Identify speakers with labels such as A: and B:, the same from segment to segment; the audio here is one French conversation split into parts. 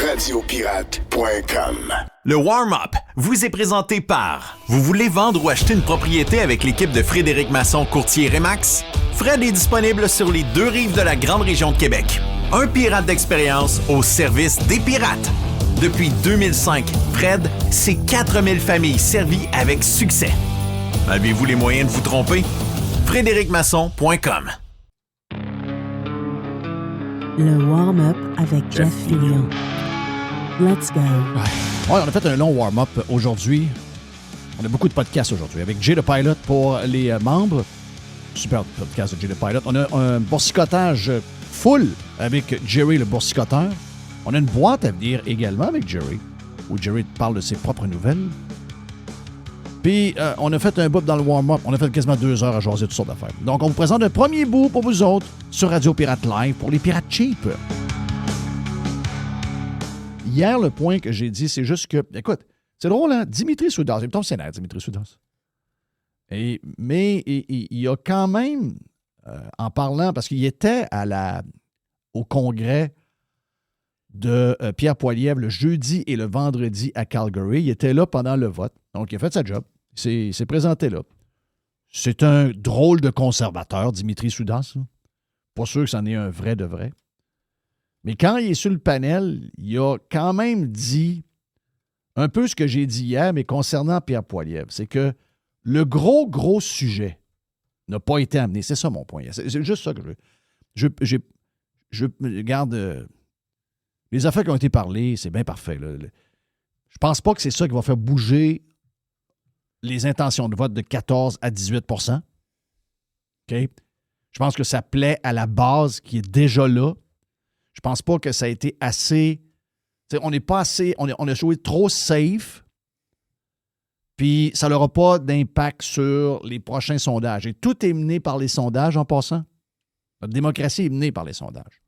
A: radiopirate.com.
B: Le warm-up vous est présenté par... Vous voulez vendre ou acheter une propriété avec l'équipe de Frédéric Masson, courtier Remax? Fred est disponible sur les deux rives de la grande région de Québec. Un pirate d'expérience au service des pirates. Depuis 2005, Fred, c'est 4000 familles servies avec succès. Avez-vous les moyens de vous tromper? FrédéricMasson.com.
C: Le warm-up avec Jeff Fillion. Let's go.
D: Ouais, on a fait un long warm-up aujourd'hui. On a beaucoup de podcasts aujourd'hui. Avec Jay the Pilot pour les membres. Super podcast de Jay the Pilot. On a un boursicotage full avec Jerry le boursicoteur. On a une boîte à venir également avec Jerry, où Jerry parle de ses propres nouvelles. Puis, on a fait un bout dans le warm-up. On a fait quasiment 2 heures à jaser toutes sortes d'affaires. Donc, on vous présente un premier bout pour vous autres sur Radio Pirate Live pour les pirates cheap. Hier, le point que j'ai dit, c'est juste que... Écoute, c'est drôle, hein? Dimitri Soudas, c'est ton scénario, Dimitri Soudas. Mais il y a quand même, en parlant, parce qu'il était au congrès de Pierre Poilievre le jeudi et le vendredi à Calgary. Il était là pendant le vote. Donc, il a fait sa job. Il s'est présenté là. C'est un drôle de conservateur, Dimitri Soudas. Pas sûr que c'en est un vrai de vrai. Mais quand il est sur le panel, il a quand même dit un peu ce que j'ai dit hier, mais concernant Pierre Poilievre. C'est que le gros sujet n'a pas été amené. C'est ça mon point. C'est juste ça que je regarde... les affaires qui ont été parlées, c'est bien parfait. Là. Je pense pas que c'est ça qui va faire bouger les intentions de vote de 14 à 18 %. OK? Je pense que ça plaît à la base qui est déjà là. Je pense pas que ça a été assez... On n'est pas assez... On a joué trop safe, puis ça n'aura pas d'impact sur les prochains sondages. Et tout est mené par les sondages en passant. Notre démocratie est menée par les sondages.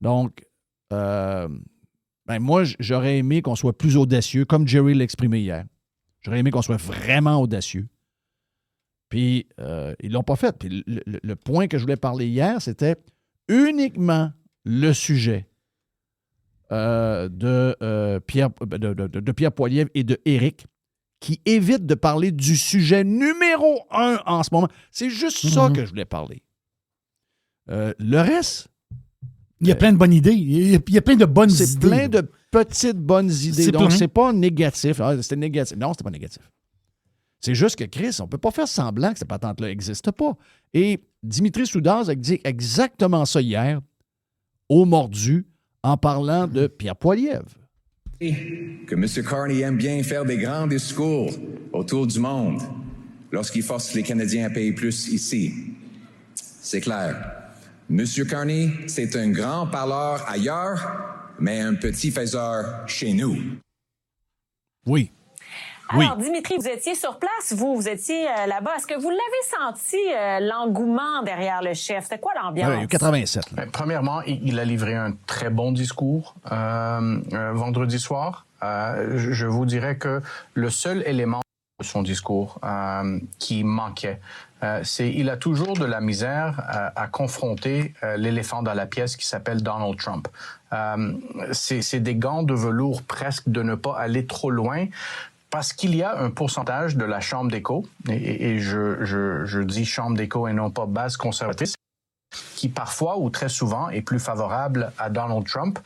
D: Donc, moi, j'aurais aimé qu'on soit plus audacieux, comme Jerry l'exprimait hier. J'aurais aimé qu'on soit vraiment audacieux. Puis, ils ne l'ont pas fait. Puis, le point que je voulais parler hier, c'était uniquement le sujet de Pierre Poilievre et de Éric, qui évitent de parler du sujet numéro 1 en ce moment. C'est juste ça que je voulais parler. Le reste...
E: Il y a plein de bonnes idées. Il y a plein de bonnes idées.
D: C'est plein de petites bonnes idées. Donc, c'est pas négatif. Ah, c'était négatif. Non, c'était pas négatif. C'est juste que, Chris, on ne peut pas faire semblant que cette patente-là n'existe pas. Et Dimitri Soudas a dit exactement ça hier, au mordu, en parlant de Pierre Poilievre.
F: Que M. Carney aime bien faire des grands discours autour du monde lorsqu'il force les Canadiens à payer plus ici. C'est clair. M. Carney, c'est un grand parleur ailleurs, mais un petit faiseur chez nous.
D: Oui.
G: Alors, Dimitri, vous étiez sur place, vous étiez là-bas. Est-ce que vous l'avez senti, l'engouement derrière le chef? C'était quoi l'ambiance?
D: Oui, 87. Là.
H: Premièrement, il a livré un très bon discours vendredi soir. Je vous dirais que le seul élément de son discours qui manquait, c'est il a toujours de la misère à confronter l'éléphant dans la pièce qui s'appelle Donald Trump. C'est des gants de velours presque de ne pas aller trop loin, parce qu'il y a un pourcentage de la Chambre d'écho, et je dis Chambre d'écho et non pas base conservatrice, qui parfois ou très souvent est plus favorable à Donald Trump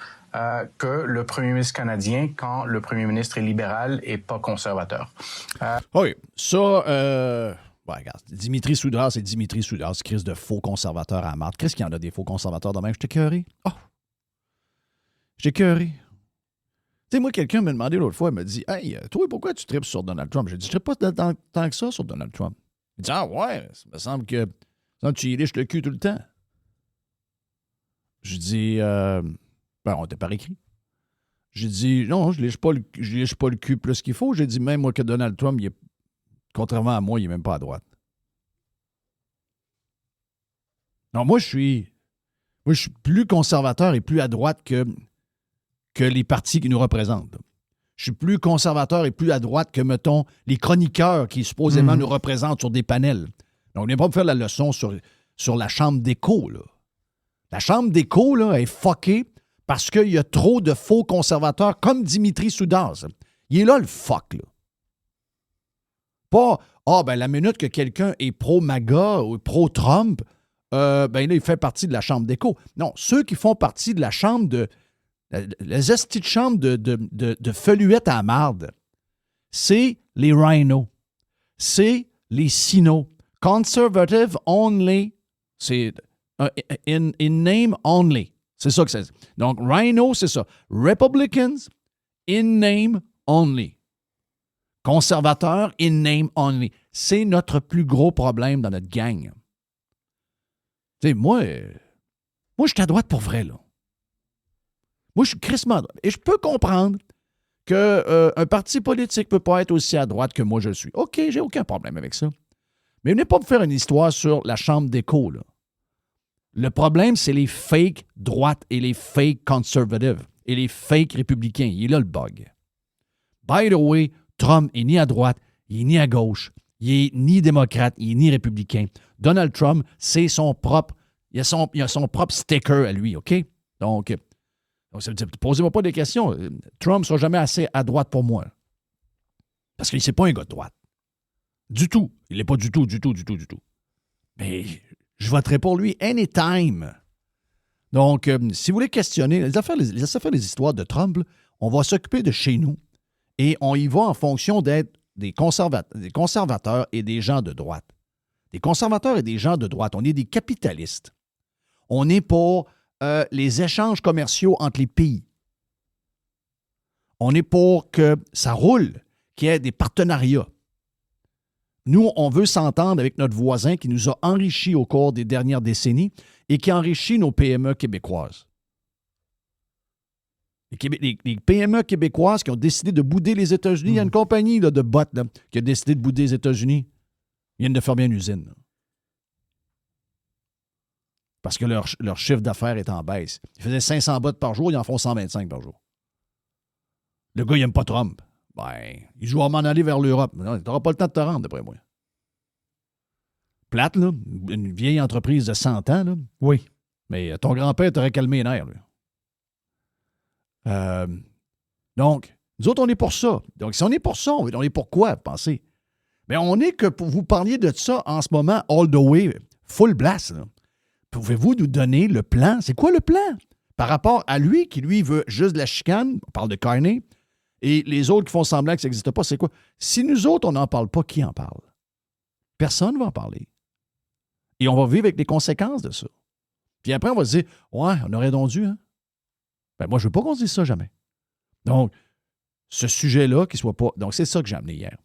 H: que le premier ministre canadien quand le premier ministre est libéral et pas conservateur.
D: Oui, ça... regarde, Dimitri Soudas, c'est Dimitri Soudas, crise de faux conservateur à marde. Qu'est-ce qu'il y en a des faux conservateurs de même? Je t'ai écœuré. Oh! J'ai écœuré. Tu sais, moi, quelqu'un m'a demandé l'autre fois, il m'a dit « Hey, toi, pourquoi tu tripes sur Donald Trump? » J'ai dit « Je tripe pas tant que ça sur Donald Trump. » Il dit « Ah ouais, ça me semble que tu y liches le cul tout le temps. » Je dis on était par écrit. J'ai dit « Non, je liche pas le cul plus qu'il faut. » J'ai dit « Même moi que Donald Trump, contrairement à moi, il n'est même pas à droite. » Non, moi, je suis plus conservateur et plus à droite que les partis qui nous représentent. Je suis plus conservateur et plus à droite que, mettons, les chroniqueurs qui supposément nous représentent sur des panels. Donc, on n'est pas pour faire la leçon sur la chambre d'écho, là. La chambre d'écho, là, est fuckée parce qu'il y a trop de faux conservateurs comme Dimitri Soudas. Il est là, le fuck, là. Pas, la minute que quelqu'un est pro-MAGA ou pro-Trump, là, il fait partie de la chambre d'écho. Non, ceux qui font partie de la chambre de... Les estis de chambre de feluette à marde, c'est les rhinos. C'est les sinos. Conservative only. C'est in name only. C'est ça que c'est. Donc, rhino, c'est ça. Republicans, in name only. Conservateurs, in name only. C'est notre plus gros problème dans notre gang. Tu sais, moi, je suis à droite pour vrai, là. Moi, je suis crissement à droite. Et je peux comprendre qu'un parti politique ne peut pas être aussi à droite que moi je le suis. OK, j'ai aucun problème avec ça. Mais venez pas me faire une histoire sur la chambre d'écho, là. Le problème, c'est les fake droites et les fake conservatives et les fake républicains. Il est là le bug. By the way, Trump est ni à droite, il est ni à gauche, il est ni démocrate, il est ni républicain. Donald Trump, c'est son propre... Il a son propre sticker à lui, OK? Donc posez-moi pas des questions. Trump ne sera jamais assez à droite pour moi. Parce qu'il n'est pas un gars de droite. Du tout. Il n'est pas du tout. Mais je voterai pour lui anytime. Donc, si vous voulez questionner les affaires, les histoires de Trump, là, on va s'occuper de chez nous et on y va en fonction d'être des conservateurs et des gens de droite. Des conservateurs et des gens de droite. On est des capitalistes. On est pour les échanges commerciaux entre les pays. On est pour que ça roule, qu'il y ait des partenariats. Nous, on veut s'entendre avec notre voisin qui nous a enrichis au cours des dernières décennies et qui enrichit nos PME québécoises. Les PME québécoises qui ont décidé de bouder les États-Unis, il y a une compagnie là, de bots là, qui a décidé de bouder les États-Unis. Ils viennent de fermer une usine. Là. Parce que leur chiffre d'affaires est en baisse. Ils faisaient 500 bots par jour, ils en font 125 par jour. Le gars, il n'aime pas Trump. Il joue à m'en aller vers l'Europe. Tu n'auras pas le temps de te rendre, d'après moi. Plate, là, une vieille entreprise de 100 ans, là.
E: Oui.
D: Mais ton grand-père t'aurait calmé les nerfs, lui. Donc, nous autres, on est pour ça. Donc, si on est pour ça, on est pour quoi, pensez? Mais on est que pour vous parliez de ça en ce moment, all the way, full blast, là. Pouvez-vous nous donner le plan? C'est quoi le plan? Par rapport à lui, qui lui veut juste de la chicane, on parle de Carney, et les autres qui font semblant que ça n'existe pas, c'est quoi? Si nous autres, on n'en parle pas, qui en parle? Personne ne va en parler. Et on va vivre avec les conséquences de ça. Puis après, on va se dire, ouais, on aurait donc dû, hein? Ben moi, je ne veux pas qu'on se dise ça jamais. Donc, ce sujet-là, qu'il ne soit pas... Donc, c'est ça que j'ai amené hier.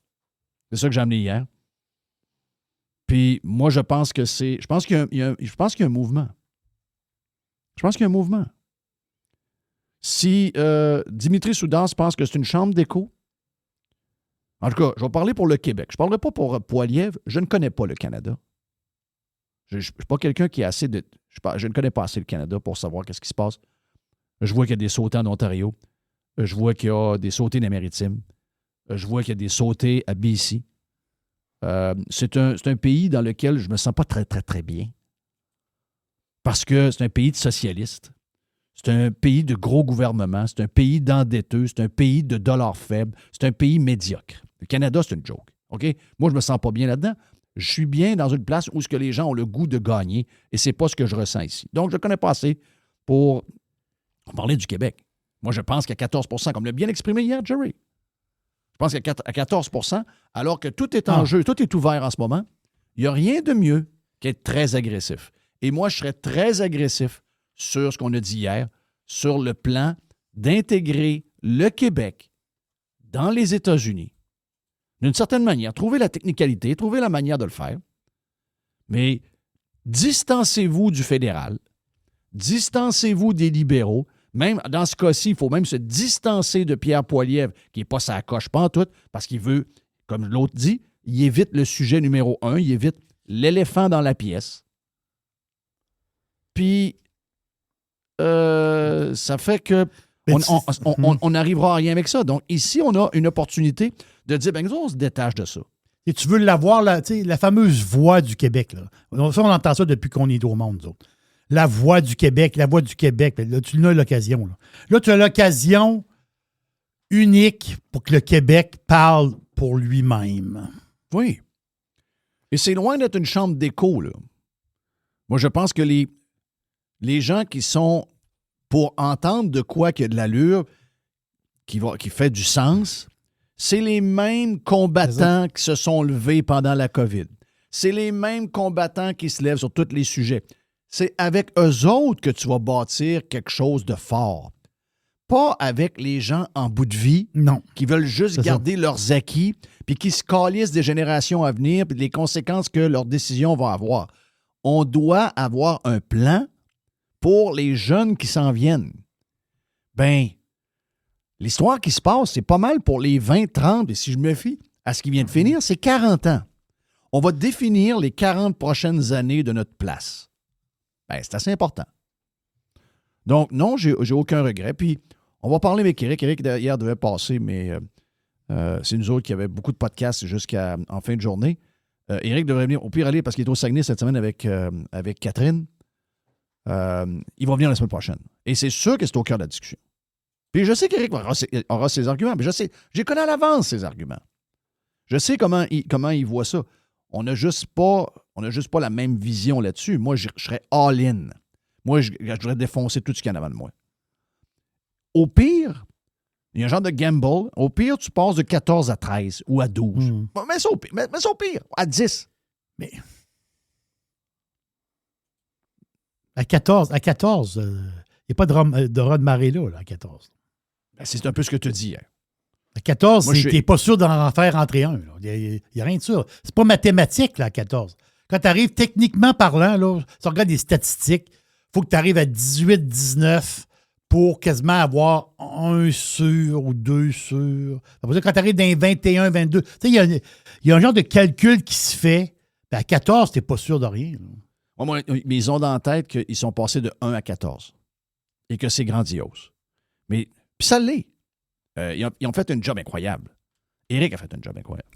D: Puis moi, je pense que c'est... Je pense qu'il y a un mouvement. Si Dimitri Soudas pense que c'est une chambre d'écho, en tout cas, je vais parler pour le Québec. Je ne parlerai pas pour Poilievre. Je ne connais pas le Canada. Je ne suis pas quelqu'un qui a assez de... Je ne connais pas assez le Canada pour savoir qu'est-ce qui se passe. Je vois qu'il y a des sautés en Ontario. Je vois qu'il y a des sautés dans les Maritimes. Je vois qu'il y a des sautés à BC. C'est un pays dans lequel je ne me sens pas très, très, très bien. Parce que c'est un pays de socialistes. C'est un pays de gros gouvernement. C'est un pays d'endetteux. C'est un pays de dollars faibles. C'est un pays médiocre. Le Canada, c'est une joke. OK? Moi, je ne me sens pas bien là-dedans. Je suis bien dans une place où ce que les gens ont le goût de gagner et ce n'est pas ce que je ressens ici. Donc, je ne connais pas assez pour parler du Québec. Moi, je pense qu'à 14 %, comme l'a bien exprimé hier Jerry, je pense qu'à 14 %, alors que tout est en jeu, tout est ouvert en ce moment, il n'y a rien de mieux qu'être très agressif. Et moi, je serais très agressif sur ce qu'on a dit hier, sur le plan d'intégrer le Québec dans les États-Unis. D'une certaine manière, trouver la technicalité, trouver la manière de le faire, mais distancez-vous du fédéral, distancez-vous des libéraux. Même dans ce cas-ci, il faut même se distancer de Pierre Poilievre, qui n'est pas sa coche pantoute, parce qu'il veut, comme l'autre dit, il évite le sujet numéro 1, il évite l'éléphant dans la pièce. Puis, ça fait que on n'arrivera à rien avec ça. Donc, ici, on a une opportunité de dire, nous, on se détache de ça.
E: Et tu veux l'avoir, la fameuse voix du Québec. Là. Ça, on entend ça depuis qu'on est au monde, nous autres. la voix du Québec. Là, tu as l'occasion. Là, tu as l'occasion unique pour que le Québec parle pour lui-même.
D: Oui. Et c'est loin d'être une chambre d'écho, là. Moi, je pense que les gens qui sont pour entendre de quoi qu'il y a de l'allure, qui fait du sens, c'est les mêmes combattants qui se sont levés pendant la COVID. C'est les mêmes combattants qui se lèvent sur tous les sujets. C'est avec eux autres que tu vas bâtir quelque chose de fort. Pas avec les gens en bout de vie qui veulent juste garder leurs acquis puis qui se calissent des générations à venir puis des conséquences que leurs décisions vont avoir. On doit avoir un plan pour les jeunes qui s'en viennent. Ben, l'histoire qui se passe, c'est pas mal pour les 20, 30, et si je me fie à ce qui vient de finir, c'est 40 ans. On va définir les 40 prochaines années de notre place. Ben, c'est assez important. Donc, non, j'ai aucun regret. Puis, on va parler avec Éric. Éric, hier, devait passer, mais c'est nous autres qui avions beaucoup de podcasts jusqu'en fin de journée. Éric devrait venir, au pire aller, parce qu'il est au Saguenay cette semaine avec Catherine. Il va venir la semaine prochaine. Et c'est sûr que c'est au cœur de la discussion. Puis je sais qu'Éric aura ses arguments, mais je connais à l'avance ses arguments. Je sais comment il voit ça. On n'a juste pas la même vision là-dessus. Moi, je serais all-in. Moi, je voudrais défoncer tout ce qu'il y a en avant de moi. Au pire, il y a un genre de gamble. Au pire, tu passes de 14 à 13 ou à 12. Mets ça au pire, à 10.
E: Mais à 14, il n'y a pas de raz-de-marée là, à 14.
D: Ben, c'est un peu ce que tu dis hier.
E: À 14, tu n'es pas sûr d'en faire entrer un. Il n'y a rien de ça. C'est pas mathématique, là, à 14. Quand tu arrives, techniquement parlant, là, si on regarde des statistiques, il faut que tu arrives à 18, 19 pour quasiment avoir 1 sur ou 2 sur. Quand tu arrives dans les 21, 22, il y a un genre de calcul qui se fait. Ben, à 14, tu n'es pas sûr de rien.
D: Mais ils ont dans la tête qu'ils sont passés de 1 à 14 et que c'est grandiose. Mais puis ça l'est. Ils ont fait un job incroyable. Éric a fait un job incroyable.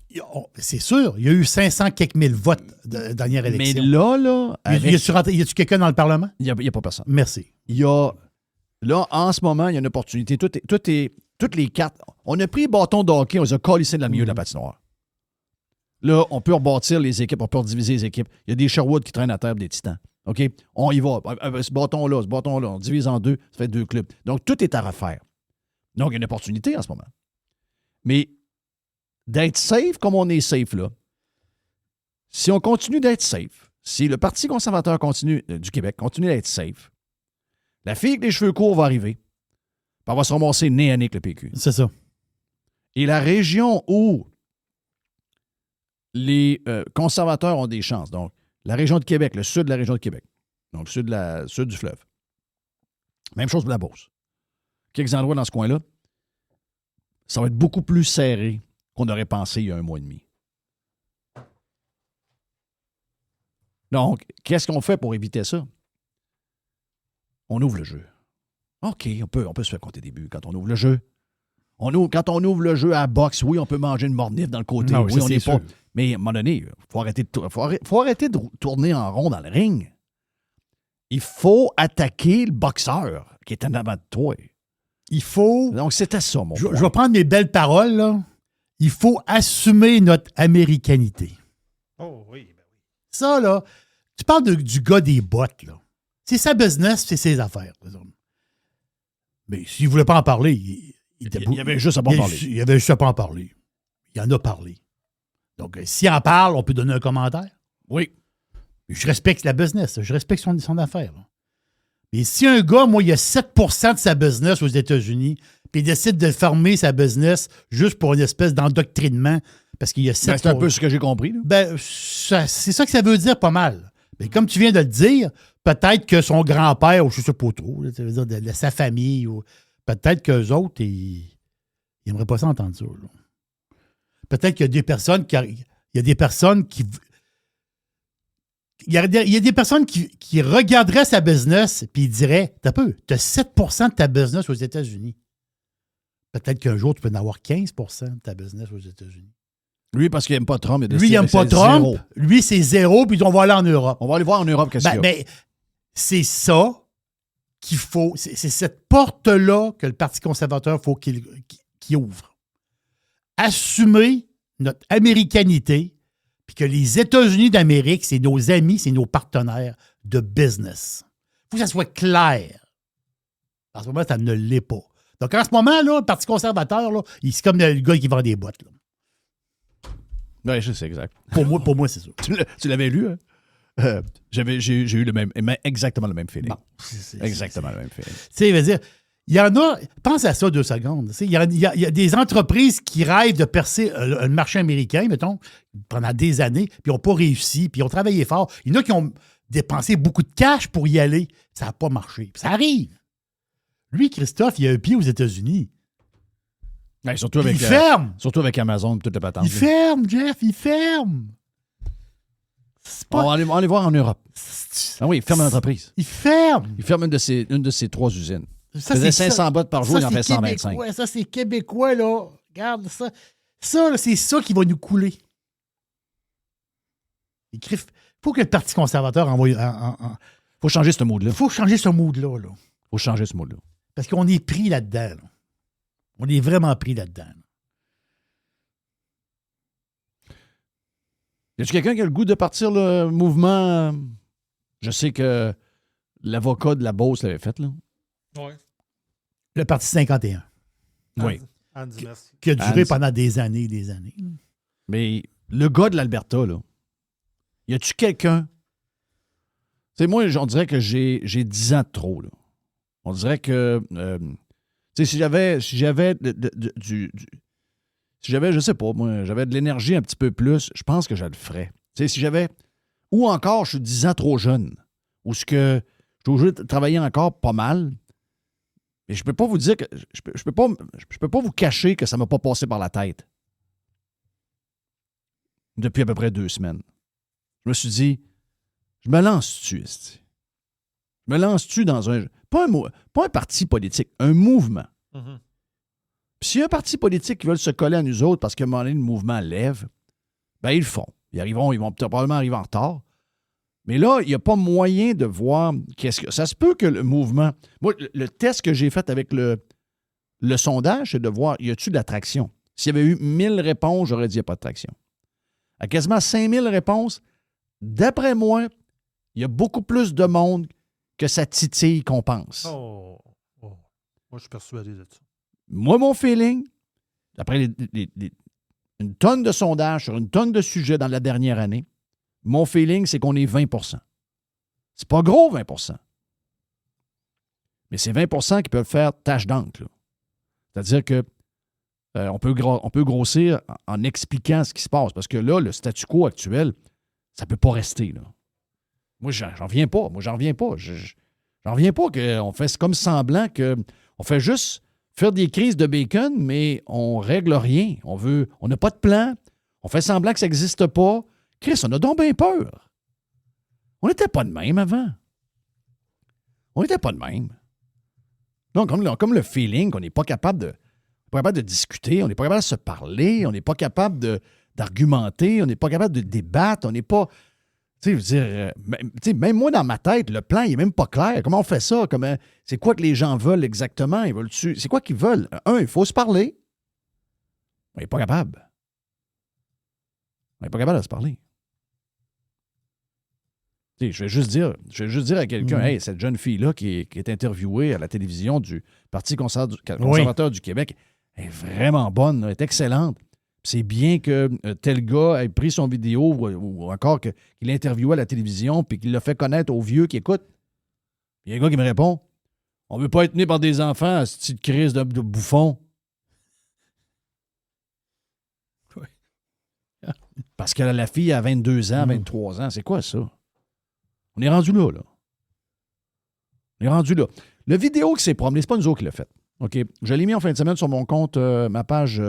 E: C'est sûr. Il y a eu 500 quelques mille votes de dernière élection.
D: Mais là...
E: Y a-tu quelqu'un dans le Parlement?
D: Il n'y a pas personne.
E: Merci.
D: Là, en ce moment, il y a une opportunité. Toutes les cartes... On a pris bâton de hockey, on les a collissés dans le milieu de la patinoire. Là, on peut rebâtir les équipes, on peut rediviser les équipes. Il y a des Sherwood qui traînent à terre, des Titans. OK? On y va. Ce bâton-là, on divise en deux, ça fait 2 clubs. Donc, tout est à refaire. Donc, il y a une opportunité en ce moment. Mais d'être safe comme on est safe là, si on continue d'être safe, si le Parti conservateur du Québec continue d'être safe, la fille avec les cheveux courts va arriver, puis elle va se ramasser nez à nez avec le PQ.
E: C'est ça.
D: Et la région où les conservateurs ont des chances, donc la région de Québec, le sud de la région de Québec, donc sud du fleuve. Même chose pour la Beauce. Quelques endroits dans ce coin-là, ça va être beaucoup plus serré qu'on aurait pensé il y a 1 mois et demi. Donc, qu'est-ce qu'on fait pour éviter ça? On ouvre le jeu. OK, on peut se faire compter des buts quand on ouvre le jeu. Quand on ouvre le jeu à boxe, oui, on peut manger une mornif dans le côté.
E: Non,
D: oui, on n'est pas.
E: sûr.
D: Mais à un moment donné, il faut arrêter de tourner en rond dans le ring. Il faut attaquer le boxeur qui est en avant de toi.
E: Il faut...
D: Donc, c'était ça, mon point.
E: Je vais prendre mes belles paroles, là. Il faut assumer notre américanité.
A: Oh oui, ben oui.
E: Ça, là, tu parles du gars des bottes, là. C'est sa business, c'est ses affaires. Mais s'il ne voulait pas en parler,
D: il y avait juste à pas en parler.
E: Il y avait juste à pas en parler. Il en a parlé. Donc, s'il en parle, on peut donner un commentaire.
D: Oui.
E: Je respecte la business. Je respecte son affaire. Là. Mais si un gars, moi, il a 7% de sa business aux États-Unis, puis il décide de fermer sa business juste pour une espèce d'endoctrinement, parce qu'il y a 7%.
D: C'est un peu ce que j'ai compris. Là.
E: Ben, c'est ça que ça veut dire pas mal. Mais comme tu viens de le dire, peut-être que son grand-père, ou je ne sais pas trop, là, ça veut dire de sa famille, ou peut-être qu'eux autres, ils n'aimeraient pas ça entendre ça. Là. Peut-être qu'il y a des personnes qui... Il y a des personnes qui regarderaient sa business et ils diraient, t'as peu, tu as 7% de ta business aux États-Unis. Peut-être qu'un jour, tu peux en avoir 15% de ta business aux États-Unis.
D: Lui, parce qu'il n'aime pas Trump.
E: Lui, il n'aime pas Trump. 0. Lui, c'est 0, puis on va aller en Europe.
D: On va aller voir en Europe qu'est-ce qu'il y a.
E: Mais C'est ça qu'il faut. C'est cette porte-là que le Parti conservateur faut qu'il ouvre. Assumer notre américanité, puis que les États-Unis d'Amérique, c'est nos amis, c'est nos partenaires de business. Il faut que ça soit clair. En ce moment, ça ne l'est pas. Donc, en ce moment, là, le Parti conservateur, là, c'est comme le gars qui vend des bottes.
D: Oui, je sais, exact.
E: Pour moi, c'est ça.
D: Tu l'avais lu, hein? J'ai eu exactement le même feeling.
E: Bon,
D: exactement le même feeling.
E: Tu sais, il veut dire, il y en a, pense à ça 2 secondes. Il y a des entreprises qui rêvent de percer le marché américain, mettons, pendant des années, puis ils n'ont pas réussi, puis ils ont travaillé fort. Il y en a qui ont dépensé beaucoup de cash pour y aller. Ça n'a pas marché. Puis ça arrive. Lui, Christophe, il a un pied aux États-Unis.
D: Ouais, surtout avec,
E: il ferme.
D: Surtout avec Amazon et toute la patente.
E: Il ferme, Jeff, il ferme.
D: On va aller voir en Europe. Ah oui, il ferme l'entreprise.
E: Il ferme.
D: Il ferme une de ses 3 usines.
E: Ça,
D: il faisait 500 bottes par jour, il en fait 125.
E: Ouais, ça, c'est québécois, là. Regarde ça. Ça, là, c'est ça qui va nous couler. Il faut que le Parti conservateur envoie...
D: faut changer ce mood-là.
E: Il faut changer ce mood-là. Là.
D: Faut changer ce mood-là.
E: Parce qu'on est pris là-dedans. Là. On est vraiment pris là-dedans. Là.
D: Y a-tu quelqu'un qui a le goût de partir le mouvement? Je sais que l'avocat de la Beauce l'avait fait, là.
A: Oui.
E: Le Parti 51.
D: Oui.
A: Andy, merci.
E: Qui a duré pendant des années et des années.
D: Mais le gars de l'Alberta, là, y a-tu quelqu'un? Tu sais, moi, on dirait que j'ai 10 ans de trop, là. On dirait que... tu sais, si j'avais je sais pas, moi, j'avais de l'énergie un petit peu plus, je pense que je le ferais. Tu sais, si j'avais... Ou encore, je suis 10 ans trop jeune. Ou ce que je suis obligé de travailler encore pas mal. Mais je peux pas vous dire que... Je peux pas vous cacher que ça m'a pas passé par la tête. Depuis à peu près 2 semaines. Je me suis dit, je me lance-tu, esti? Je me lance-tu dans un... Pas un parti politique, un mouvement.
A: Mm-hmm.
D: Puis s'il y a un parti politique qui veut se coller à nous autres parce qu'à un moment donné, le mouvement lève, bien, ils le font. Ils vont probablement arriver en retard. Mais là, il n'y a pas moyen de voir qu'est-ce que... Ça se peut que le mouvement... Moi, le test que j'ai fait avec le sondage, c'est de voir, y a-tu de l'attraction? S'il y avait eu 1000 réponses, j'aurais dit, il n'y a pas de traction. À quasiment 5000 réponses, d'après moi, il y a beaucoup plus de monde que ça titille qu'on pense.
A: Oh. Moi, je suis persuadé de ça.
D: Moi, mon feeling, après une tonne de sondages sur une tonne de sujets dans la dernière année, mon feeling, c'est qu'on est 20 %. C'est pas gros, 20 %. Mais c'est 20 % qui peuvent faire tache d'encre. C'est-à-dire que on peut grossir en expliquant ce qui se passe. Parce que là, le statu quo actuel, ça ne peut pas rester. Là. Moi, j'en reviens pas. J'en reviens pas qu'on fait comme semblant qu'on fait juste faire des crises de bacon, mais on règle rien. On n'a pas de plan. On fait semblant que ça n'existe pas. Chris, on a donc bien peur. On n'était pas de même avant. On n'était pas de même. Donc, comme le feeling qu'on n'est pas capable de discuter, on n'est pas capable de se parler, on n'est pas capable d'argumenter, on n'est pas capable de débattre, on n'est pas... Tu sais, je veux dire, même moi, dans ma tête, le plan, il n'est même pas clair. Comment on fait ça? C'est quoi que les gens veulent exactement? C'est quoi qu'ils veulent? Il faut se parler. On n'est pas capable. On n'est pas capable de se parler. Tu sais, je vais juste dire à quelqu'un, hey, cette jeune fille-là qui est interviewée à la télévision du Parti conservateur du Québec, elle est vraiment bonne, elle est excellente. C'est bien que tel gars ait pris son vidéo ou encore qu'il l'a interviewé à la télévision puis qu'il l'a fait connaître aux vieux qui écoutent. Il y a un gars qui me répond, on ne veut pas être né par des enfants à cette petite crise de bouffon.
E: Oui.
D: Parce que la fille a 22 ans, 23 ans. C'est quoi ça? On est rendu là. On est rendu là. Le vidéo qui s'est promené, c'est pas nous autres qui l'a fait. OK? Je l'ai mis en fin de semaine sur mon compte, ma page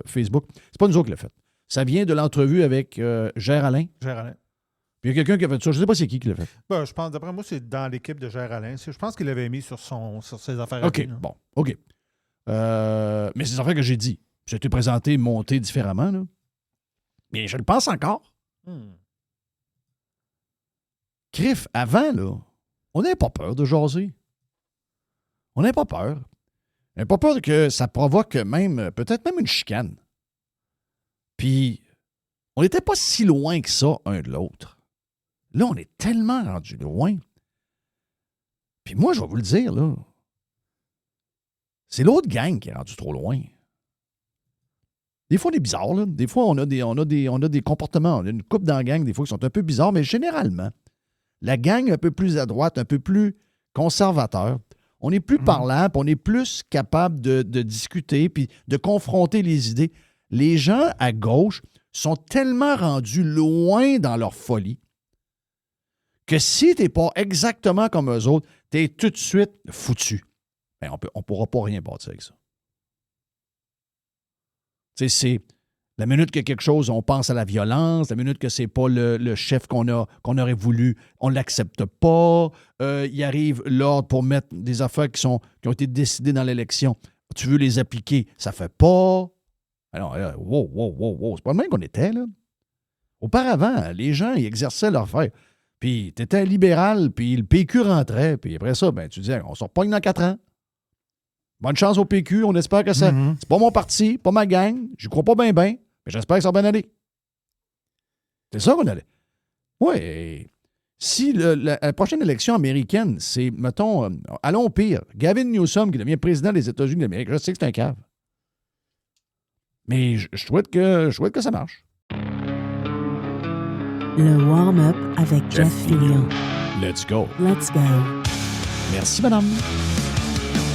D: Facebook. C'est pas nous autres qui l'a fait. Ça vient de l'entrevue avec Gère Alain.
A: Gère Alain.
D: Puis il y a quelqu'un qui a fait ça. Je ne sais pas c'est qui l'a fait.
A: Ben, je pense, d'après moi, c'est dans l'équipe de Gère Alain. Je pense qu'il l'avait mis sur ses affaires.
D: OK, bon. OK. Mais c'est des affaires que j'ai dit. C'était présenté, monté différemment. Là. Mais je le pense encore. Criff, avant, là, On n'a pas peur de jaser. On n'a pas peur. On n'a pas peur que ça provoque peut-être même une chicane. Puis, on n'était pas si loin que ça, un de l'autre. Là, on est tellement rendu loin. Puis moi, je vais vous le dire, là. C'est l'autre gang qui est rendu trop loin. Des fois, on est bizarre, là. Des fois, on a des comportements. On a une couple dans la gang, des fois, qui sont un peu bizarres, mais généralement, la gang un peu plus à droite, un peu plus conservateur, on est plus parlant, puis on est plus capable de discuter, puis de confronter les idées. Les gens à gauche sont tellement rendus loin dans leur folie que si tu n'es pas exactement comme eux autres, tu es tout de suite foutu. Ben, on ne pourra pas rien bâtir avec ça. Tu sais, c'est la minute que quelque chose, on pense à la violence, la minute que c'est pas le chef qu'on aurait voulu, on ne l'accepte pas. Il arrive l'ordre pour mettre des affaires qui ont été décidées dans l'élection. Tu veux les appliquer, ça ne fait pas. Alors, wow. C'est pas le même qu'on était, là. Auparavant, les gens, ils exerçaient leur affaire. Puis, tu étais libéral, puis le PQ rentrait. Puis après ça, ben, tu disais, on se repogne dans 4 ans. Bonne chance au PQ, on espère que ça. C'est pas mon parti, pas ma gang. Je crois pas bien, mais j'espère que ça va bien aller. C'est ça qu'on allait. Oui. Si la prochaine élection américaine, c'est, mettons, allons au pire, Gavin Newsom qui devient président des États-Unis d'Amérique, je sais que c'est un cave. Mais je souhaite que ça marche.
C: Le warm-up avec Jeff Fillion.
D: Let's go.
C: Let's go.
D: Merci, madame.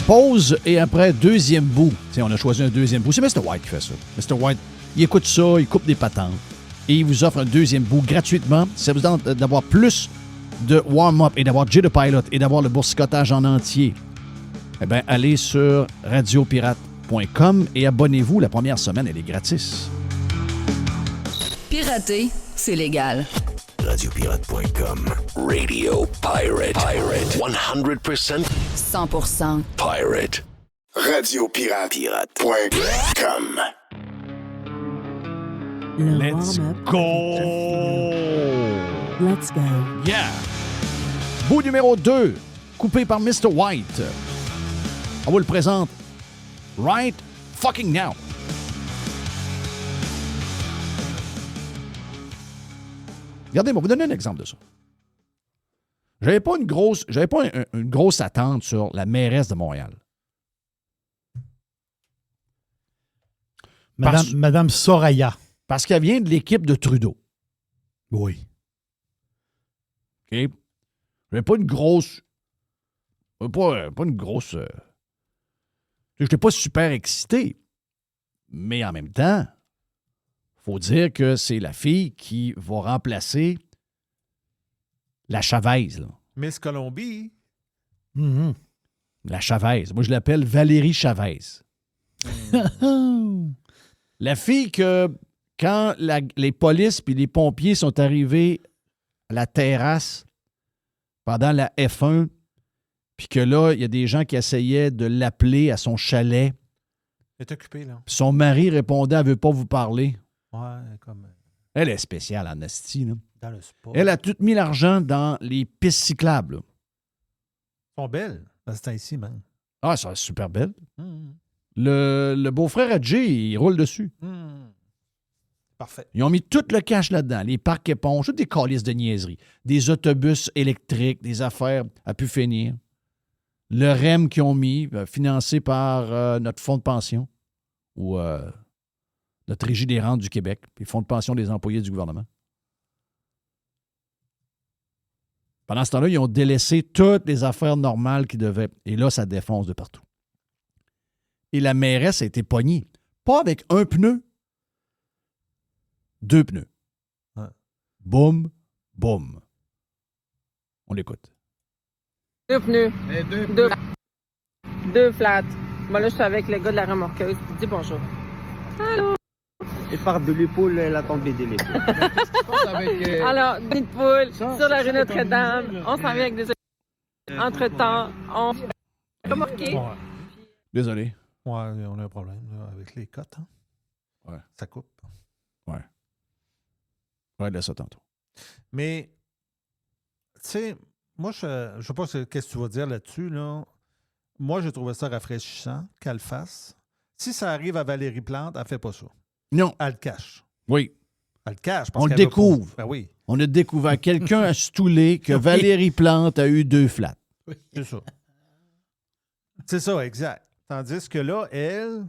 D: Pause et après, deuxième bout. T'sais, on a choisi un deuxième bout. C'est Mr. White qui fait ça. Mr. White, il écoute ça, il coupe des patentes et il vous offre un deuxième bout gratuitement. Si ça vous tente d'avoir plus de warm-up et d'avoir Jay the Pilot et d'avoir le boursicotage en entier, eh bien, allez sur radiopirate.com et abonnez-vous. La première semaine, elle est gratis.
I: Pirater, c'est légal.
J: Radiopirate.com. Radio Pirate. 100%
I: 100%
J: Pirate. Radiopirate.com.
C: Le
D: Let's
C: warm-up
D: go!
C: avec Jeff Fillion. Let's go.
D: Yeah! Bout numéro 2, coupé par Mr. White. On vous le présente right fucking now. Regardez, moi, vous donner un exemple de ça. J'avais pas une grosse attente sur la mairesse de Montréal.
E: Madame Soraya.
D: Parce qu'elle vient de l'équipe de Trudeau.
E: Oui.
D: OK? J'avais pas une grosse... Pas une grosse... Je n'étais pas super excité. Mais en même temps, faut dire que c'est la fille qui va remplacer la Chavez, là.
A: Miss Colombie.
E: Mm-hmm.
D: La Chavez. Moi, je l'appelle Valérie Chavez. La fille que, quand les polices puis les pompiers sont arrivés à la terrasse pendant la F1, puis que là, il y a des gens qui essayaient de l'appeler à son chalet.
A: Elle est occupée, là.
D: Puis son mari répondait « Elle ne veut pas vous parler ».
A: Ouais, comme...
D: Elle est spéciale en asti, là.
A: Dans le sport.
D: Elle a tout mis l'argent dans les pistes cyclables, là.
A: Elles sont belles, dans ce temps-ci, même.
D: Ah, ça, c'est super belle. Le beau-frère à Jay, il roule dessus.
A: Parfait.
D: Ils ont mis tout le cash là-dedans. Les parcs éponges, toutes des calices de niaiseries. Des autobus électriques, des affaires à pu finir. Le REM qu'ils ont mis, financé par notre fonds de pension ou notre Régie des rentes du Québec, puis fonds de pension des employés du gouvernement. Pendant ce temps-là, ils ont délaissé toutes les affaires normales qu'ils devaient. Et là, ça défonce de partout. Et la mairesse a été pognée. Pas avec un pneu, 2 pneus.
A: Ouais.
D: Boum, boum. On l'écoute.
K: 2 pneus. 2 flats. Moi, là, je suis avec le gars de la remorqueuse. Dis bonjour. Allô?
L: Et par de l'épaule, elle a tombé de l'épaule.
K: Alors, nid de poule, sur la rue Notre-Dame. On s'en vient avec des... Entre-temps, on... Remorqué.
A: Ouais.
D: Désolé.
A: Ouais, on a un problème là, avec les cotes. Hein?
D: Ouais.
A: Ça coupe.
D: Ouais. Ouais, laisse ça tantôt.
A: Mais, tu sais, Moi, je ne sais pas qu'est-ce que tu vas dire là-dessus. Là. Moi, j'ai trouvé ça rafraîchissant qu'elle le fasse. Si ça arrive à Valérie Plante, elle ne fait pas ça.
D: Non.
A: Elle le cache.
D: Oui.
A: Elle le cache.
D: On le découvre.
A: Ben oui.
D: On a découvert quelqu'un a stoulé que Valérie Plante a eu 2 flats.
A: Oui. C'est ça. C'est ça, exact. Tandis que là, elle,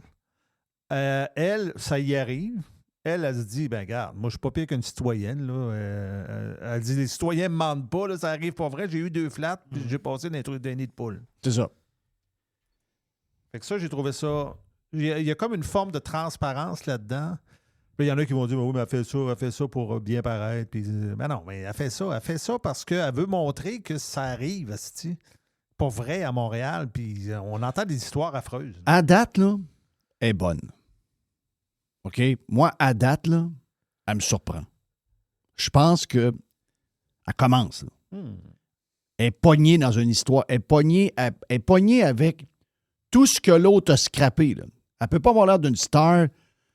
A: ça y arrive. Elle se dit, ben regarde, moi, je suis pas pire qu'une citoyenne. Là. Elle dit, les citoyens ne me mentent pas, là, ça arrive pas vrai. J'ai eu 2 flats, puis j'ai passé dans les trucs d'un nid de poule.
D: C'est ça.
A: Fait que ça, j'ai trouvé ça... Il y a comme une forme de transparence là-dedans. Puis il y en a qui vont dire, oui, mais elle fait ça pour bien paraître. Puis, ben non, mais elle fait ça parce qu'elle veut montrer que ça arrive, asti. Pas vrai à Montréal, puis on entend des histoires affreuses.
D: À date, là, elle est bonne. OK? Moi, à date, là, elle me surprend. Je pense que elle commence. Là. Elle est pognée dans une histoire. Elle est pognée avec tout ce que l'autre a scrappé. Là. Elle ne peut pas avoir l'air d'une star.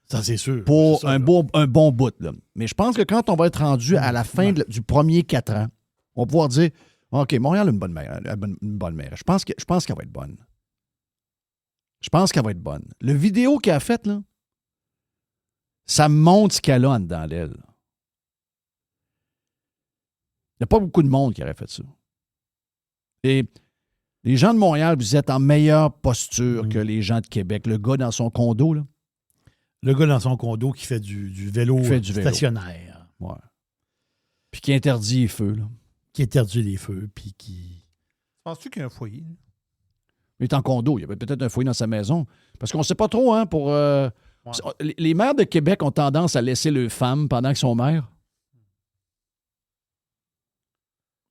E: Ça, c'est sûr.
D: Pour
E: c'est ça,
D: un bon bout. Là. Mais je pense que quand on va être rendu à la fin du premier 4 ans, on va pouvoir dire OK, Montréal a une bonne mère. Je pense qu'elle va être bonne. Je pense qu'elle va être bonne. Le vidéo qu'elle a faite, là, ça montre ce qu'elle a en dedans d'elle. Il n'y a pas beaucoup de monde qui aurait fait ça. Et les gens de Montréal, vous êtes en meilleure posture que les gens de Québec. Le gars dans son condo, là.
E: Le gars dans son condo qui fait du vélo stationnaire.
D: Ouais. Puis qui interdit les feux, là.
E: Qui interdit les feux, puis qui...
A: Penses-tu qu'il y a un foyer?
D: Il est en condo. Il y avait peut-être un foyer dans sa maison. Parce qu'on ne sait pas trop, hein, pour... Les maires de Québec ont tendance à laisser leurs femmes pendant qu'ils sont maires.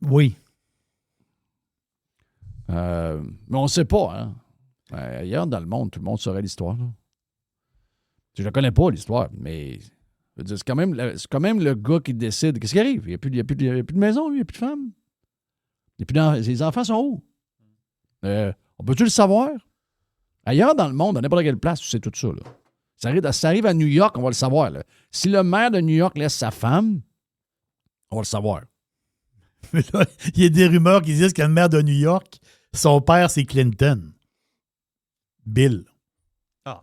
E: Oui.
D: Mais on ne sait pas, hein. Ailleurs dans le monde, tout le monde saurait l'histoire, là. Je ne connais pas, l'histoire, mais... Je veux dire, c'est quand même le gars qui décide. Qu'est-ce qui arrive? Il n'y a plus de maison, lui, il n'y a plus de femme. Les enfants sont où? On peut-tu le savoir? Ailleurs dans le monde, à n'importe quelle place, tu sais tout ça. Là. Ça arrive à New York, on va le savoir. Là. Si le maire de New York laisse sa femme, on va le savoir.
E: Mais là, il y a des rumeurs qui disent que le maire de New York, son père, c'est Clinton. Bill.
A: Ah.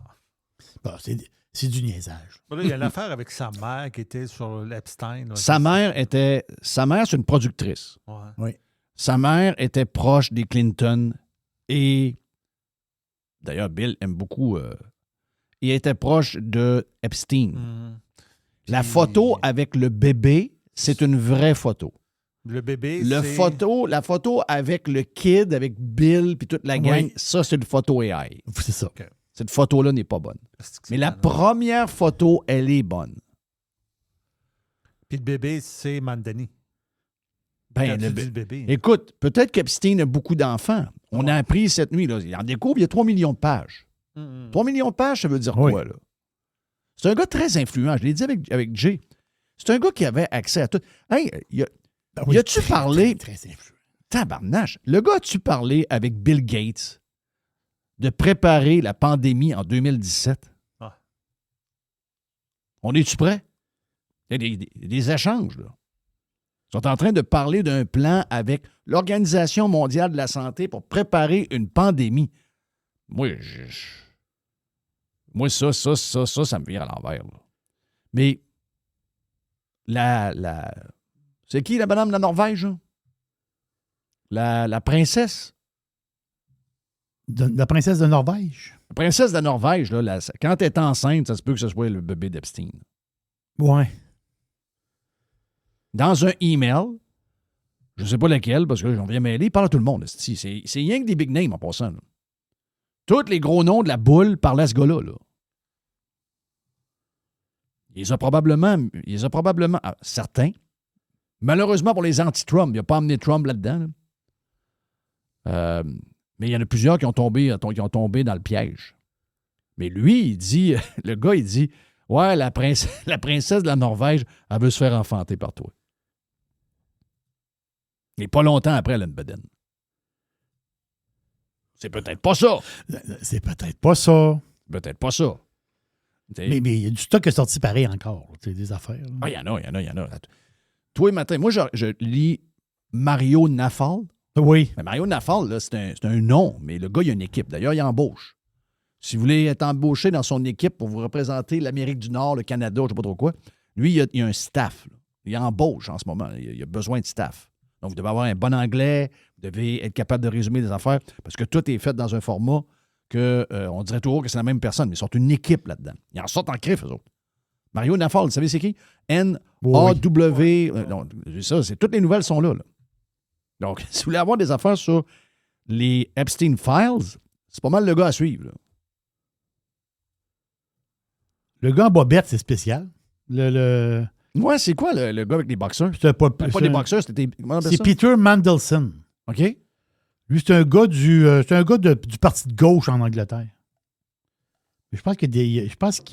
E: Bon, c'est du niaisage.
A: Là, il y a l'affaire avec sa mère qui était sur l'Epstein. Là,
D: sa mère, c'est une productrice.
A: Ouais.
E: Oui.
D: Sa mère était proche des Clinton et d'ailleurs, Bill aime beaucoup. Il était proche de Epstein. La photo avec le bébé, c'est une vraie photo.
A: Le bébé,
D: la photo avec le kid, avec Bill puis toute la gang, ça, c'est une photo AI.
E: C'est ça.
A: Okay.
D: Cette photo-là n'est pas bonne. Mais la première photo, elle est bonne.
A: Puis le bébé, c'est Mandani.
D: Ben, le bébé. Écoute, peut-être qu'Epstein a beaucoup d'enfants. On a appris cette nuit, là, il en découvre, il y a 3 millions de pages. 3 millions de pages, ça veut dire quoi, là? C'est un gars très influent. Je l'ai dit avec Jay. C'est un gars qui avait accès à tout. Hey, as-tu parlé...
E: Très influent.
D: Tabarnache. Le gars, as-tu parlé avec Bill Gates de préparer la pandémie en 2017?
A: Ah.
D: On est-tu prêt? Il y a des échanges, là. Ils sont en train de parler d'un plan avec l'Organisation mondiale de la santé pour préparer une pandémie. Moi, ça me vire à l'envers, là. Mais c'est qui la madame de la Norvège, là? La princesse?
E: La princesse de Norvège?
D: La princesse de la Norvège, là, quand elle est enceinte, ça se peut que ce soit le bébé d'Epstein.
E: Ouais.
D: Dans un email, je ne sais pas lequel, parce que j'en viens mêler, il parle à tout le monde. C'est rien que des big names en passant, là. Tous les gros noms de la boule parlaient à ce gars-là, là. Il les a probablement certains. Malheureusement pour les anti-Trump, il n'a pas amené Trump là-dedans, là. Mais il y en a plusieurs qui ont tombé dans le piège. Mais lui, il dit, le gars, il dit, ouais, la princesse de la Norvège, elle veut se faire enfanter par toi. Et pas longtemps après, elle a une bedaine. C'est peut-être pas ça.
E: C'est peut-être pas ça.
D: Peut-être pas ça.
E: Mais il y a du stock qui est sorti pareil encore. Des affaires.
D: Ah, il y en a. Tous les matins. Moi, je lis Mario Nafal.
E: Oui.
D: Mais Mario Nafal, là, c'est un nom, mais le gars, il a une équipe. D'ailleurs, il embauche. Si vous voulez être embauché dans son équipe pour vous représenter l'Amérique du Nord, le Canada, je ne sais pas trop quoi, lui, il a un staff. Là. Il embauche en ce moment. Il a besoin de staff. Donc, vous devez avoir un bon anglais, vous devez être capable de résumer des affaires, parce que tout est fait dans un format que on dirait toujours que c'est la même personne, mais ils sont une équipe là-dedans. Ils en sortent en crif, eux autres. Mario Nafal, vous savez c'est qui? N-A-W. Non, ça, toutes les nouvelles sont là. Donc, si vous voulez avoir des affaires sur les Epstein Files, c'est pas mal le gars à suivre. Là.
E: Le gars en bobette, c'est spécial.
D: Ouais, c'est quoi le gars avec les boxeurs?
E: C'est pas
D: des boxeurs, c'était...
E: C'est Peter Mandelson.
D: OK.
E: Lui, c'est un gars du parti de gauche en Angleterre. Je pense qu'il y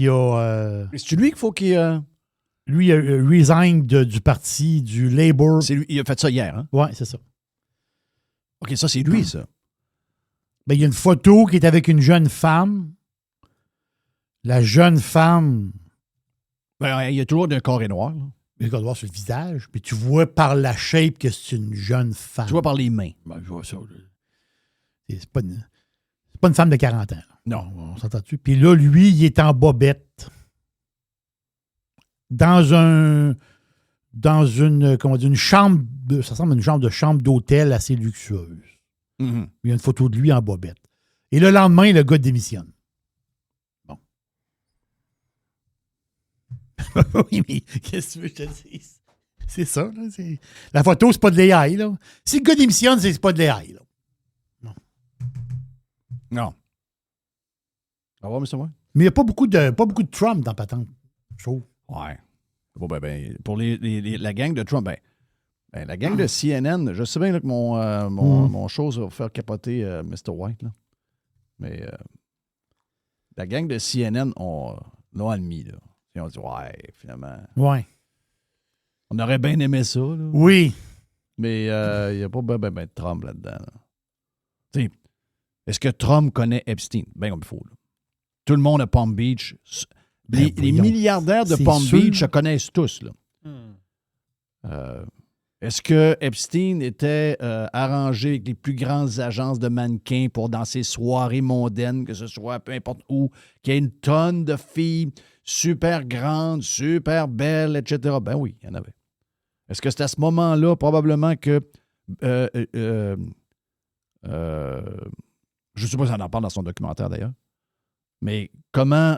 E: a...
D: C'est lui qu'il faut qu'il...
E: Lui, il a resign du parti du Labour.
D: C'est lui, il a fait ça hier, hein?
E: Oui, c'est ça.
D: OK, ça, c'est lui, ça.
E: Ben, il y a une photo qui est avec une jeune femme. La jeune femme...
D: Ben, il y a toujours d'un carré noir. Là.
E: Il y a un carré noir sur le visage, puis tu vois par la shape que c'est une jeune femme.
D: Tu vois par les mains.
E: Ben, je vois ça. C'est pas une femme de 40 ans. Là.
D: Non.
E: On s'entend-tu? Puis là, lui, il est en bobette. Dans une chambre, ça ressemble à une chambre d'hôtel assez luxueuse.
D: Mm-hmm.
E: Il y a une photo de lui en bobette. Et le lendemain, le gars démissionne. Bon. Oui, mais qu'est-ce que tu veux que je te dise? C'est ça, là. La photo, c'est pas de l'AI, là. Si le gars démissionne, c'est pas de l'AI, là.
D: Non. Au revoir, M. Moore.
E: Mais il n'y a pas beaucoup de Trump dans Patente, je trouve.
D: Ouais. Bon, pour la gang de Trump, la gang de CNN, je sais bien là, que mon chose va faire capoter Mr. White, là. Mais la gang de CNN l'ont admis, là. Ils ont dit, ouais, finalement.
E: Ouais.
D: On aurait bien aimé ça, là.
E: Oui.
D: Mais il n'y a pas de Trump là-dedans. Là. Tu sais, est-ce que Trump connaît Epstein? Bien comme il faut, là. Tout le monde à Palm Beach. Les milliardaires de Palm Beach se connaissent tous. Là. Est-ce que Epstein était arrangé avec les plus grandes agences de mannequins pour dans ses soirées mondaines, que ce soit peu importe où, qu'il y ait une tonne de filles super grandes, super belles, etc.? Ben oui, il y en avait. Est-ce que c'est à ce moment-là, probablement que... je ne sais pas si on en parle dans son documentaire, d'ailleurs. Mais comment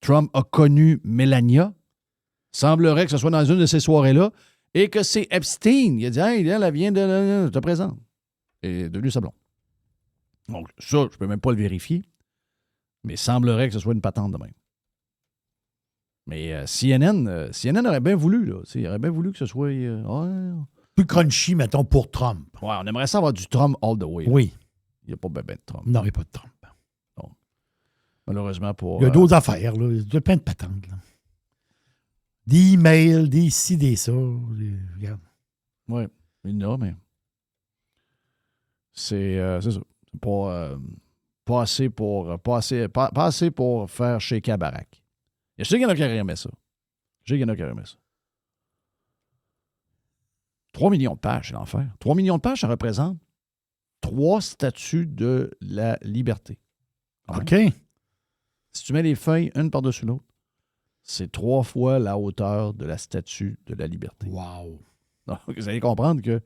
D: Trump a connu Melania? Semblerait que ce soit dans une de ces soirées-là et que c'est Epstein. Il a dit, hey, elle vient de te présenter. Et est devenu sa blonde. Donc, ça, je ne peux même pas le vérifier. Mais semblerait que ce soit une patente de même. Mais CNN aurait bien voulu, là. Il aurait bien voulu que ce soit...
E: plus crunchy, mettons, pour Trump.
D: Ouais, on aimerait ça avoir du Trump all the way. Là.
E: Oui.
D: Il n'y a pas ben de Trump.
E: Non, il n'y a pas de Trump.
D: Bon. Malheureusement pour...
E: Il y a d'autres affaires, là. Il y a plein de patentes, là. Des emails, des ci, des ça. Regarde.
D: Oui, il y en a, mais... C'est ça. C'est pas assez pour faire shaker la baraque. Je sais qu'il y en a qui aimé ça. 3 millions de pages, c'est l'enfer. 3 millions de pages, ça représente 3 statues de la liberté.
E: OK.
D: Si tu mets les feuilles une par-dessus l'autre, c'est 3 fois la hauteur de la statue de la liberté.
E: Wow.
D: Donc, vous allez comprendre que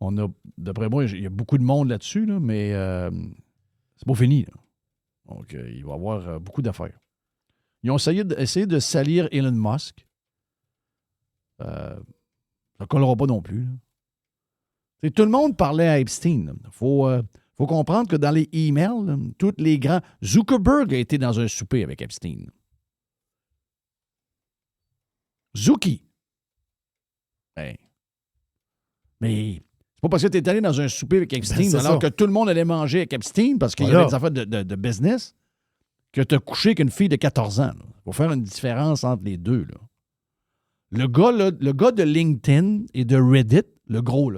D: on a, d'après moi, il y a beaucoup de monde là-dessus, là, mais c'est pas fini. Là. Donc, il va y avoir beaucoup d'affaires. Ils ont essayé de salir Elon Musk. Ça ne collera pas non plus. Tout le monde parlait à Epstein. Il faut comprendre que dans les emails, là, tous les grands... Zuckerberg a été dans un souper avec Epstein. Zuki. Mais c'est pas parce que tu es allé dans un souper avec Epstein alors que tout le monde allait manger avec Epstein parce qu'il y avait des affaires de business que tu as couché avec une fille de 14 ans. Il faut faire une différence entre les deux. Là. Le gars de LinkedIn et de Reddit, le gros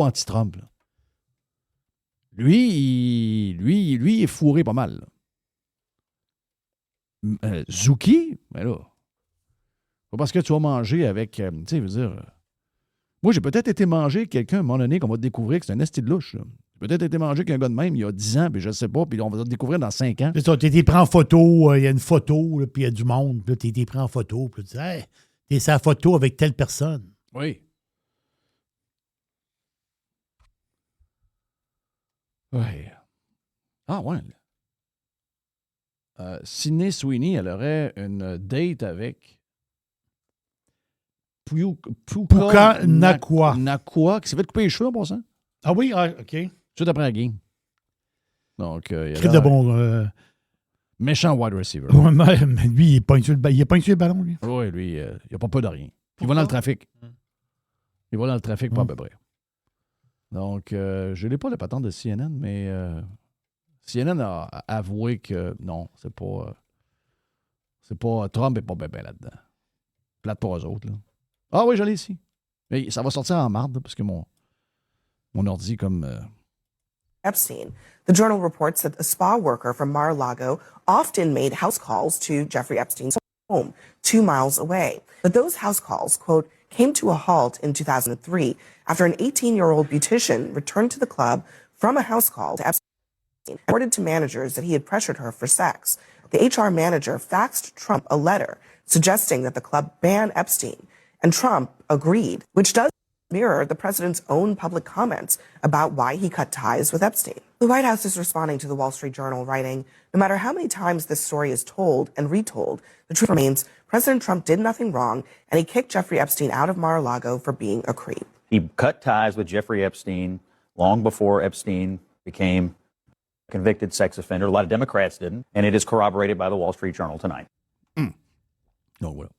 D: anti-Trump, là, lui, il est fourré pas mal. Zuki, ben là, pas parce que tu vas manger avec, tu sais, je veux dire, Moi, j'ai peut-être été manger quelqu'un à un moment donné qu'on va découvrir que c'est un esti de louche. Là. J'ai peut-être été manger qu'un gars de même il y a 10 ans, puis je ne sais pas, puis on va le découvrir dans 5 ans.
E: C'est ça, tu été pris en photo, il y a une photo, là, puis il y a du monde, puis tu été pris en photo, puis tu dis, hey, t'es sa photo avec telle personne.
D: Oui. Oui. Ah, ouais. Sydney Sweeney, elle aurait une date avec
E: Puka Nakua.
D: Nakua, qui s'est fait couper les cheveux en passant.
E: Ah oui? Ah, OK.
D: Tout après la game. Donc, il
E: Très de bon...
D: méchant wide receiver.
E: Ouais, mais lui, il pogne sur le ballon, lui.
D: Oui, lui, il n'a pas peur de rien. Il va dans le trafic. Il va dans le trafic, pas à peu près. Donc, je n'ai pas le patente de CNN, mais CNN a avoué que non, c'est pas Trump n'est pas bien là-dedans. Plate pour eux autres. Là. Ah oui, je l'ai ici. Mais ça va sortir en marde, parce que mon ordi comme...
M: Epstein. The Journal reports that a spa worker from Mar-a-Lago often made house calls to Jeffrey Epstein's home, 2 miles away. But those house calls, quote, came to a halt in 2003 after an 18-year-old beautician returned to the club from a house call to Epstein and reported to managers that he had pressured her for sex. The HR manager faxed Trump a letter suggesting that the club ban Epstein, and Trump agreed, which does mirror the president's own public comments about why he cut ties with Epstein. The White House is responding to the Wall Street Journal, writing, no matter how many times this story is told and retold, the truth remains President Trump did nothing wrong, and he kicked Jeffrey Epstein out of Mar-a-Lago for being a creep.
N: He cut ties with Jeffrey Epstein long before Epstein became a convicted sex offender. A lot of Democrats didn't, and it is corroborated by the Wall Street Journal tonight.
D: Donc voilà.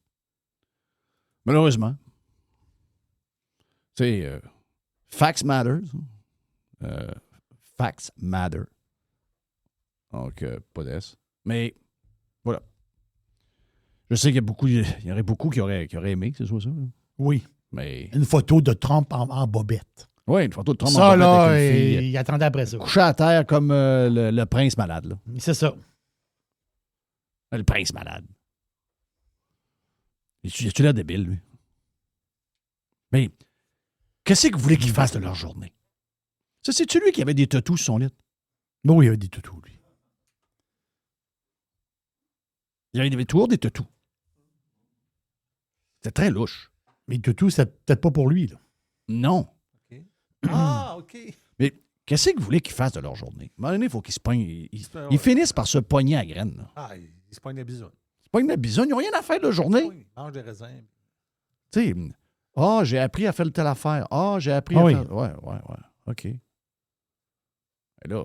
D: Malheureusement, tu sais, facts matter. Facts matter. Donc, pas d'ess. Mais, voilà. Je sais qu'il y aurait beaucoup qui auraient aimé que ce soit ça. Là.
E: Oui.
D: Mais...
E: Une photo de Trump en bobette.
D: Oui, une photo de Trump
E: ça,
D: en bobette
E: là,
D: avec une fille.
E: Il attendait après ça.
D: Couché à terre comme le prince malade. Là.
E: C'est ça.
D: Le prince malade. Tu l'air débile, lui. Mais, qu'est-ce que vous voulez qu'il fasse de leur journée? Ça, c'est-tu lui qui avait des tatous sur son lit?
E: Oui, il avait des tatous, lui.
D: Il avait toujours des tatous. C'était très louche.
E: Mais les tatous, c'est peut-être pas pour lui, là.
D: Non.
A: Okay. Ah, OK.
D: Mais qu'est-ce que vous voulez qu'ils fassent de leur journée? À un moment donné, il faut qu'ils se pognent. Ils finissent par se pogner à graines. Là.
A: Ah, ils se pognent la bisoune.
D: Ils se pognent la bisoune. Ils n'ont rien à faire de la journée.
A: Oui, ils mangent des raisins.
D: Tu sais, j'ai appris à faire telle affaire. J'ai appris à faire... Ouais. OK. Et là...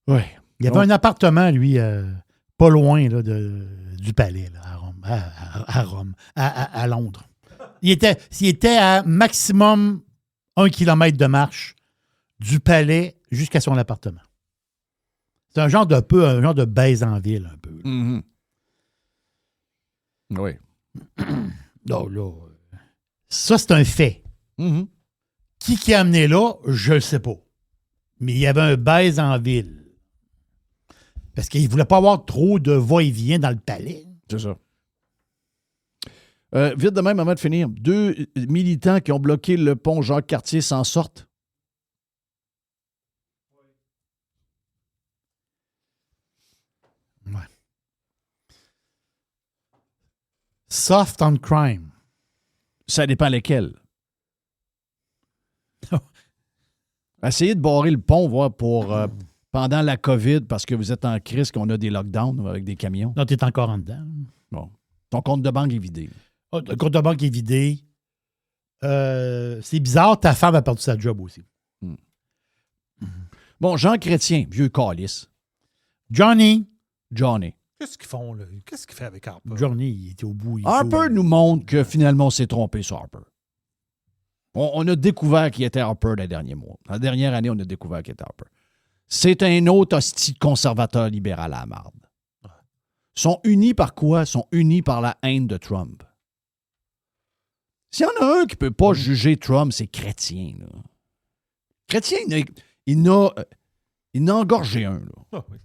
D: Oui.
E: Il y avait un appartement, lui, pas loin là, du palais, là, à Rome, à Londres. Il était à maximum 1 kilomètre de marche du palais jusqu'à son appartement. C'est un genre de baise en ville, un peu.
D: Mm-hmm. Oui.
E: Donc là, ça, c'est un fait.
D: Mm-hmm.
E: Qui a amené là, je ne sais pas. Mais il y avait un baise en ville. Parce qu'il ne voulait pas avoir trop de va-et-vient dans le palais.
D: C'est ça. Vite de même, avant de finir, 2 militants qui ont bloqué le pont Jacques-Cartier s'en sortent.
E: Ouais. Soft on crime.
D: Ça dépend lesquels. Essayez de barrer le pont, voir, pour pendant la COVID, parce que vous êtes en crise, qu'on a des lockdowns avec des camions.
E: Non, tu es encore en dedans.
D: Bon. Ton compte de banque est vidé.
E: Oh, le compte de banque est vidé. C'est bizarre, ta femme a perdu sa job aussi.
D: Bon, Jean Chrétien, vieux calice.
E: Johnny.
A: Qu'est-ce qu'ils font, là? Qu'est-ce qu'il fait avec Harper?
E: Johnny, il était au bout.
D: Harper nous montre que finalement, on s'est trompé sur Harper. On a découvert qu'il était Harper les derniers mois. La dernière année, on a découvert qu'il était Harper. C'est un autre hostie conservateur libéral à la marde. Ils sont unis par quoi? Ils sont unis par la haine de Trump. S'il y en a un qui ne peut pas juger Trump, c'est Chrétien. Là. Chrétien, il n'a engorgé un. Là.
A: Oh, oui.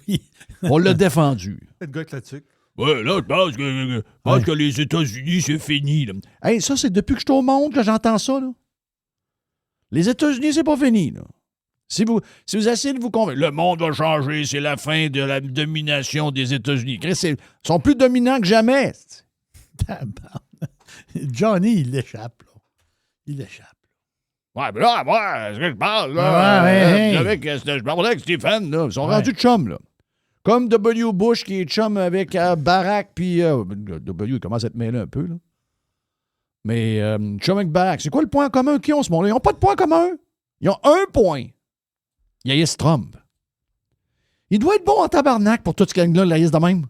E: Oui.
D: On l'a défendu.
A: Le gars avec la tuque.
D: Ouais, là, je pense que les États-Unis, c'est fini. Là. Hey, ça, c'est depuis que je suis au monde que j'entends ça. Là. Les États-Unis, c'est pas fini. Là. Si vous essayez de vous convaincre, le monde va changer, c'est la fin de la domination des États-Unis. Ils sont plus dominants que jamais.
E: Johnny, il l'échappe. Là. Il l'échappe.
D: Ouais, mais là, moi, c'est ce que je parle. Là, je parlais avec Stephen. Là, ils sont rendus chums. Là. Comme W. Bush qui est chum avec Barack, puis W, il commence à être mêlé un peu. Là. Mais chum avec Barack, c'est quoi le point commun qu'ils ont, ce monde-là? Ils n'ont pas de point commun. Ils ont un point. Il haïssent Trump. Il doit être bon en tabarnak pour tout ce gang-là, l'haïssent de même.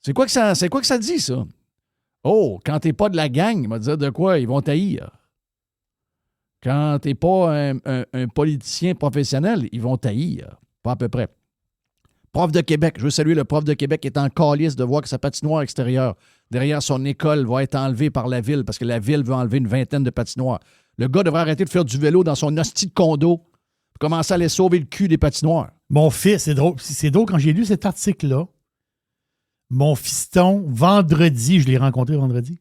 D: C'est quoi que ça dit, ça? Oh, quand t'es pas de la gang, il va dire de quoi? Ils vont t'haïr. Quand t'es pas un politicien professionnel, ils vont t'haïr. Pas à peu près. Prof de Québec. Je veux saluer le prof de Québec qui est en calice de voir que sa patinoire extérieure, derrière son école, va être enlevée par la ville parce que la ville veut enlever une vingtaine de patinoires. Le gars devrait arrêter de faire du vélo dans son hostie de condo pour commencer à aller sauver le cul des patinoires.
E: Mon fils, c'est drôle quand j'ai lu cet article-là. Mon fiston, vendredi, je l'ai rencontré vendredi,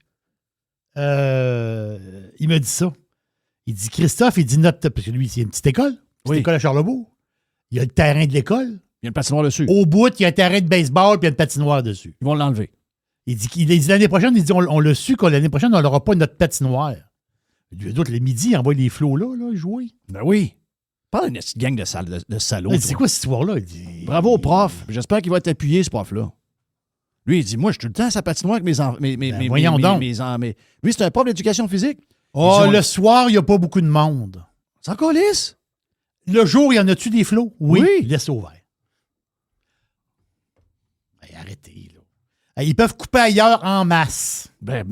E: il m'a dit ça. Il dit, Christophe, il dit, parce que lui, c'est une petite école. Petite école à Charlebourg. Il y a le terrain de l'école. Il
D: y a une patinoire dessus.
E: Au bout, il y a un terrain de baseball puis il y a une patinoire dessus.
D: Ils vont l'enlever.
E: Il dit l'année prochaine, il dit, on l'a su que l'année prochaine, on n'aura pas notre patinoire. D'autres, le midi, ils envoient les flots là, jouer.
D: Ben oui. Pas une petite gang de salauds.
E: C'est quoi cette histoire-là? Il dit,
D: bravo au prof. J'espère qu'il va être appuyé, ce prof-là. Lui, il dit, moi, je suis tout le temps à sa patinoire avec mes enfants.
E: Voyons donc.
D: Lui, c'est un prof d'éducation physique.
E: Oh, le soir, il n'y a pas beaucoup de monde.
D: C'est encore lisse.
E: Le jour, il y en a-tu des flots? Oui. Laisse ouvert. Hey, arrêtez, là. Ils peuvent couper ailleurs en masse.
D: Mais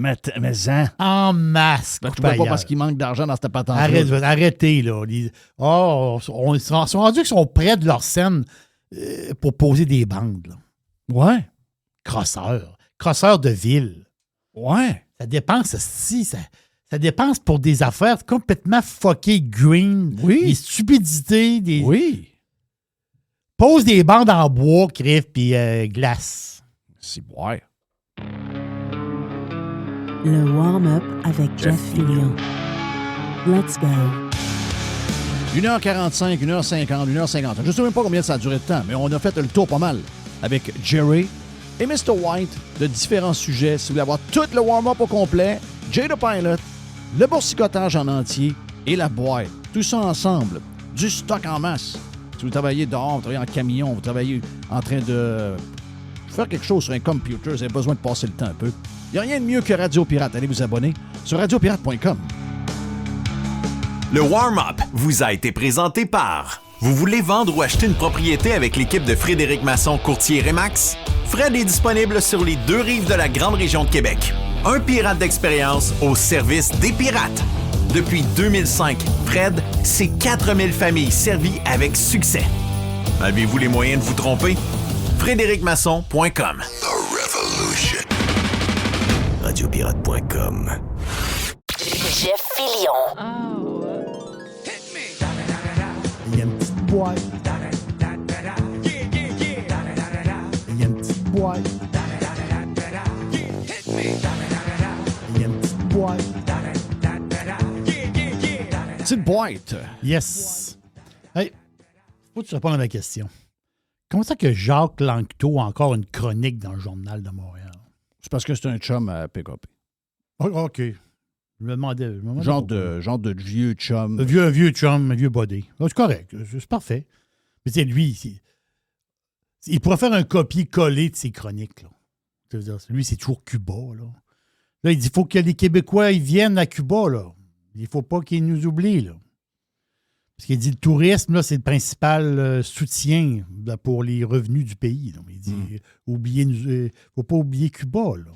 E: en masse.
D: Ben, tu peux pas parce qu'il manque d'argent dans cette patente.
E: Arrêtez, là. On sont rendus qu'ils sont près de leur scène pour poser des bandes, là.
D: Ouais.
E: Crosseurs de ville.
D: Ouais.
E: Ça dépense, ça dépense pour des affaires complètement fuckées green.
D: Oui.
E: Des stupidités.
D: Oui.
E: Pose des bandes en bois, crif, puis glace.
D: C'est ouais.
C: Le warm-up avec Jeff Fillion. Let's go.
D: 1h45, 1h50, 1h50. Je ne sais même pas combien ça a duré de temps, mais on a fait le tour pas mal avec Jerry et Mr. White de différents sujets. Si vous voulez avoir tout le warm-up au complet, Jay the Pilot, le boursicotage en entier et la boîte. Tout ça ensemble. Du stock en masse. Si vous travaillez dehors, vous travaillez en camion, vous travaillez en train de faire quelque chose sur un computer, vous avez besoin de passer le temps un peu. Il n'y a rien de mieux que Radio Pirate. Allez vous abonner sur radiopirate.com.
B: Le warm-up vous a été présenté par... Vous voulez vendre ou acheter une propriété avec l'équipe de Frédéric Masson, courtier Remax? Fred est disponible sur les deux rives de la grande région de Québec. Un pirate d'expérience au service des pirates. Depuis 2005, Fred, c'est 4000 familles servies avec succès. Avez-vous les moyens de vous tromper? FrédéricMasson.com.
J: The Revolution. Radiopirate.com.
O: Jeff Fillion.
K: Oh.
E: Il y a une petite boîte. Il y a une petite boîte. Il y a une petite boîte.
D: Petite boîte.
E: Yes. Hey, faut que tu répondes à ma question. Comment ça que Jacques Lanctot a encore une chronique dans le Journal de Montréal?
D: C'est parce que c'est un chum à PKP.
E: OK. Je me demandais
D: genre de vieux chum.
E: Un vieux chum, un vieux body. C'est correct. C'est parfait. Mais tu sais, lui, il pourrait faire un copier-coller de ses chroniques. Là. Je veux dire, lui, c'est toujours Cuba. Là, il dit qu'il faut que les Québécois ils viennent à Cuba. Là. Il ne faut pas qu'ils nous oublient. Là. Parce qu'il dit le tourisme, là, c'est le principal soutien pour les revenus du pays. Là. Il dit il ne faut pas oublier Cuba. Là.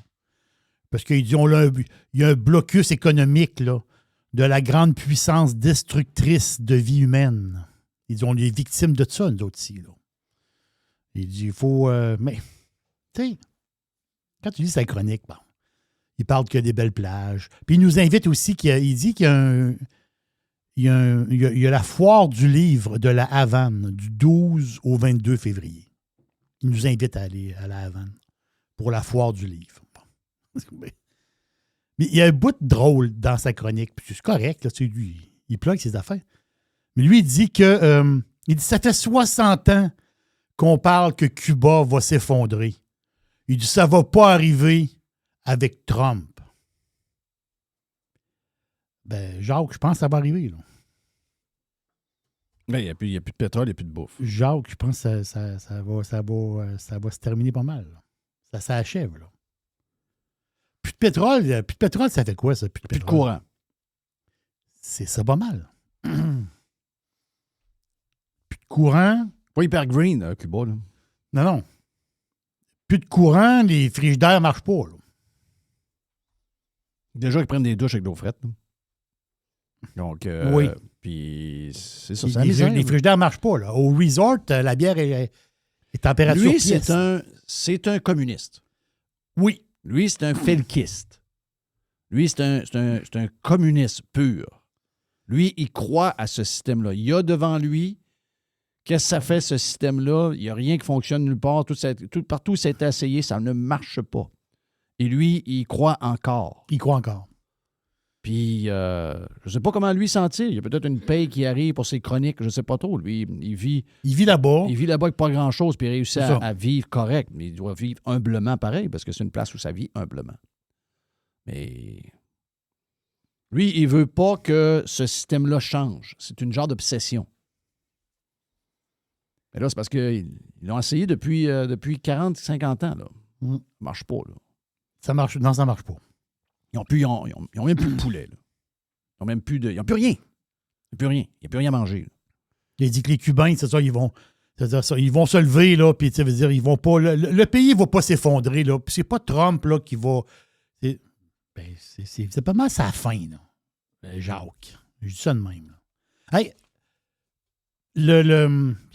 E: Parce qu'il dit il y a un blocus économique là, de la grande puissance destructrice de vie humaine. Il dit on est victimes de ça, nous autres ici. Là. Il dit il faut. Mais, tu sais, quand tu lis sa chronique, bon, il parle qu'il y a des belles plages. Puis il nous invite aussi, il dit qu'il y a la foire du livre de la Havane du 12 au 22 février. il nous invite à aller à la Havane pour la foire du livre. Mais il y a un bout drôle dans sa chronique. Puis c'est correct, là, lui, il plug ses affaires. Mais lui, il dit que ça fait 60 ans qu'on parle que Cuba va s'effondrer. Il dit ça va pas arriver avec Trump. Ben, Jacques, je pense que ça va arriver, là.
D: Ben, il n'y a plus de pétrole, il n'y a plus de bouffe.
E: Jacques, je pense que ça va se terminer pas mal. Là. Ça s'achève, là. Plus de pétrole, ça fait quoi, ça? Plus de
D: courant.
E: C'est ça pas mal. Plus de courant.
D: Pas hyper green, Cuba, là.
E: Non. Plus de courant, les frigidaires ne marchent pas, là.
D: Déjà, ils prennent des douches avec de l'eau frette, là. Donc,
E: oui.
D: Puis, c'est ça,
E: les frigidaires ne marchent pas, là. Au resort, la bière est température
D: Lui,
E: pièce.
D: c'est un communiste.
E: Oui.
D: Lui, c'est un felkiste. Lui, c'est un communiste pur. Lui, il croit à ce système-là. Il y a devant lui, qu'est-ce que ça fait, ce système-là? Il n'y a rien qui fonctionne nulle part. Partout où ça a été essayé, ça ne marche pas. Et lui, il croit encore.
E: Il croit encore.
D: Puis, je ne sais pas comment lui sentir. Il y a peut-être une paye qui arrive pour ses chroniques. Je ne sais pas trop. Lui, il vit
E: là-bas.
D: Il vit là-bas avec pas grand-chose, puis il réussit à vivre correct. Mais il doit vivre humblement pareil, parce que c'est une place où ça vit humblement. Mais lui, il ne veut pas que ce système-là change. C'est une genre d'obsession. Mais là, c'est parce qu'ils l'ont essayé depuis 40, 50 ans. Là. Ça ne marche pas. Là.
E: Ça marche pas.
D: Ils n'ont même plus de poulet. Là. Ils n'ont même plus de. Ils n'ont plus rien. Il n'y a plus rien. Il n'y a plus rien à manger. Là.
E: Il dit que les Cubains, c'est ça, ils vont se lever, là, puis tu veux dire, ils vont pas. Le pays ne va pas s'effondrer, là. Puis c'est pas Trump, là, qui va. C'est pas mal sa fin, là. Jacques. Je dis ça de même. Là. Hey,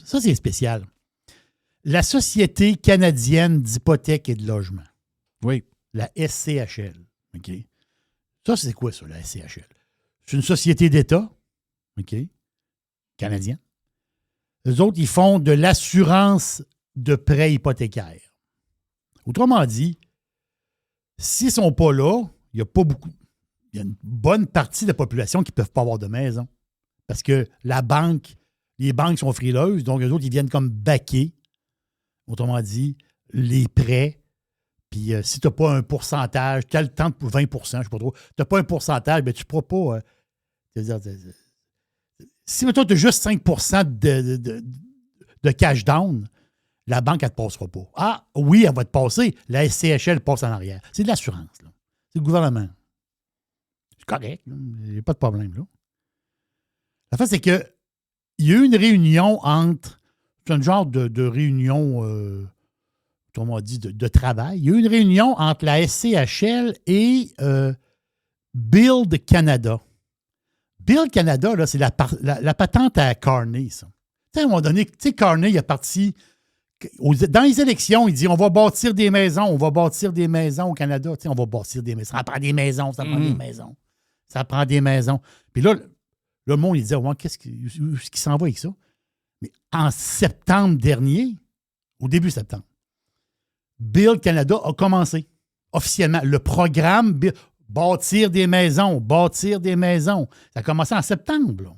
E: ça, c'est spécial. La Société canadienne d'hypothèque et de logement.
D: Oui.
E: La SCHL. OK? Ça, c'est quoi, ça, la SCHL? C'est une société d'État, OK? Canadienne. Eux autres, ils font de l'assurance de prêts hypothécaires. Autrement dit, s'ils ne sont pas là, il y a pas beaucoup. Il y a une bonne partie de la population qui ne peuvent pas avoir de maison. Parce que les banques sont frileuses, donc eux autres, ils viennent comme baquer, autrement dit, les prêts. Puis si tu n'as pas un pourcentage, tu as le temps pour 20 je ne sais pas trop, tu n'as pas un pourcentage, bien, tu ne pourras pas. Si toi, tu as juste 5 de cash down, la banque, elle ne te passera pas. Ah, oui, elle va te passer. La SCHL passe en arrière. C'est de l'assurance. Là. C'est le gouvernement. C'est correct. Il n'y a pas de problème. Là. La fin, c'est qu'il y a eu une réunion entre. C'est un genre de réunion. Comme on dit, de travail. Il y a eu une réunion entre la SCHL et Build Canada. Build Canada, là, c'est la patente à Carney, ça. À un moment donné, tu sais, Carney, il est parti. Dans les élections, il dit on va bâtir des maisons au Canada. Tu sais, on va bâtir des maisons. Ça prend des maisons, ça prend des maisons. Puis là, le monde, il disait où est-ce qu'il s'en va avec ça? Mais en septembre dernier, au début septembre, Build Canada a commencé officiellement. Le programme bâtir des maisons. Ça a commencé en septembre. Là.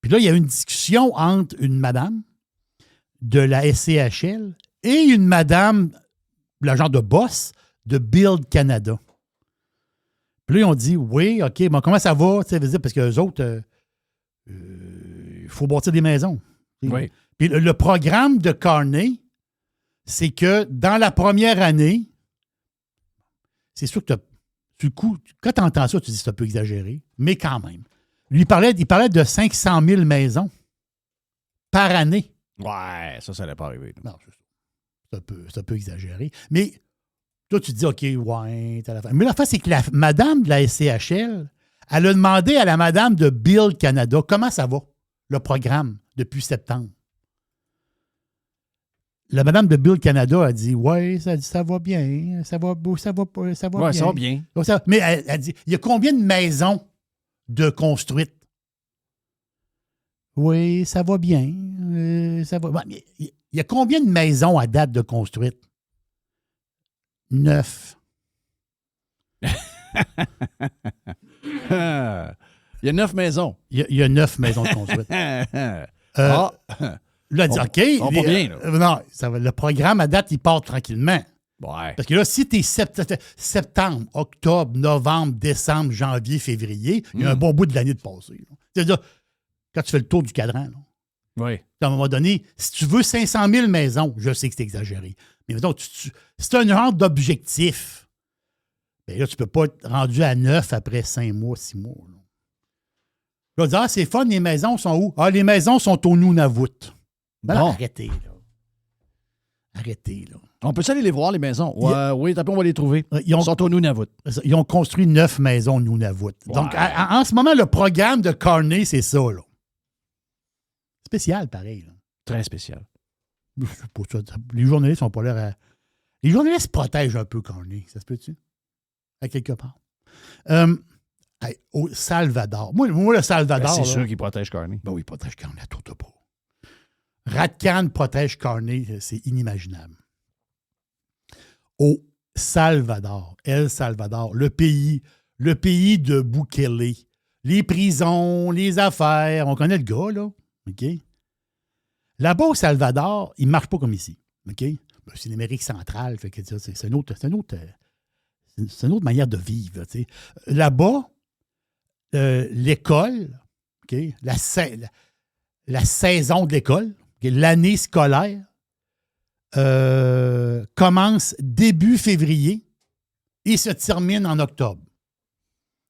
E: Puis là, il y a eu une discussion entre une madame de la SCHL et une madame, l'agent de boss de Build Canada. Puis là, ils ont dit, oui, OK, bon, comment ça va? Parce qu'eux autres, il faut bâtir des maisons.
D: Oui.
E: Puis le programme de Carney, c'est que dans la première année, c'est sûr que du coup, quand tu entends ça, tu dis que c'est un peu exagéré, mais quand même. Il parlait de 500 000 maisons par année.
D: Ouais, ça n'allait pas arriver.
E: Non, c'est un peu exagéré. Mais toi, tu te dis, OK, ouais, t'as la fin. Mais la fin, c'est que la madame de la SCHL, elle a demandé à la madame de Build Canada comment ça va, le programme, depuis septembre. La madame de Build Canada a dit ouais, ça va bien, ça va bien.
D: Ouais, ça va bien.
E: Mais elle dit il y a combien de maisons de construites? Oui, ça va bien. Ça va. Il Il y a combien de maisons à date de construites? 9.
D: Il y a 9 maisons.
E: Il y a 9 maisons de construites. Là, dit, OK.
D: On va bien, là.
E: Non, le programme à date, il part tranquillement.
D: Ouais.
E: Parce que là, si tu es septembre, octobre, novembre, décembre, janvier, février, il y a un bon bout de l'année de passé. C'est-à-dire, quand tu fais le tour du cadran, là,
D: oui.
E: À un moment donné, si tu veux 500 000 maisons, je sais que c'est exagéré, mais mettons, c'est un genre d'objectif. Bien là, tu ne peux pas être rendu à 9 après 5 mois, 6 mois. Là, on va dire, c'est fun, les maisons sont où? Ah, les maisons sont au Nunavut. Ben
D: Bon.
E: Arrêtez, là. Arrêtez, là.
D: On peut aller les voir, les maisons? Oui, après, on va les trouver.
E: Ils
D: sont au Nunavut.
E: Ils ont construit 9 maisons au Nunavut. Ouais. Donc, en ce moment, le programme de Carney, c'est ça, là. Spécial, pareil. Là.
D: Très spécial.
E: Les journalistes sont pas là à... Les journalistes protègent un peu Carney. Ça se peut-tu? À quelque part. Au Salvador. Moi le Salvador...
D: C'est sûr qu'ils protègent Carney.
E: Ben oui, ils protègent Carney à tout pas. Ratcan protège Carney, c'est inimaginable. Au Salvador, El Salvador, le pays de Bukele, les prisons, les affaires, on connaît le gars, là, OK? Là-bas, au Salvador, il ne marche pas comme ici, OK? Ben, c'est l'Amérique centrale, fait que c'est une autre manière de vivre, tu sais. Là-bas, l'école, OK? La saison de l'école, l'année scolaire commence début février et se termine en octobre.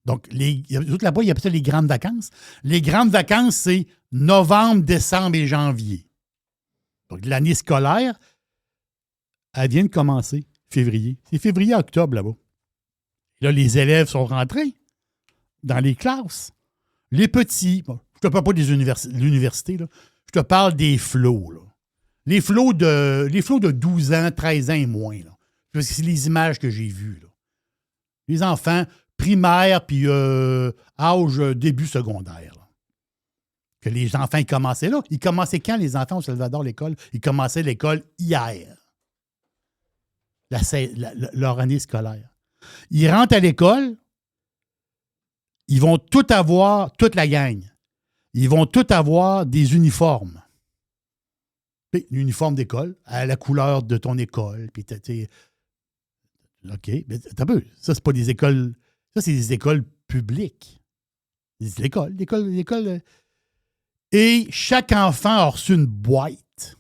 E: Donc, là-bas, il y a peut-être les grandes vacances. Les grandes vacances, c'est novembre, décembre et janvier. Donc, l'année scolaire, elle vient de commencer, février. C'est février-octobre là-bas. Là, les élèves sont rentrés dans les classes. Les petits, bon, je ne te parle pas de l'université, là. Je te parle des flots, là. Les flots de 12 ans, 13 ans et moins, là. Parce que c'est les images que j'ai vues, là. Les enfants primaires puis âge début secondaire, là. Que les enfants, ils commençaient là. Ils commençaient quand, les enfants au Salvador, l'école? Ils commençaient l'école hier. Leur année scolaire. Ils rentrent à l'école, ils vont tout avoir, toute la gang. Ils vont tous avoir des uniformes. L'uniforme d'école, à la couleur de ton école. Puis OK, mais t'as un peu. Ça, c'est pas des écoles. Ça, c'est des écoles publiques. Des écoles. Et chaque enfant a reçu une boîte.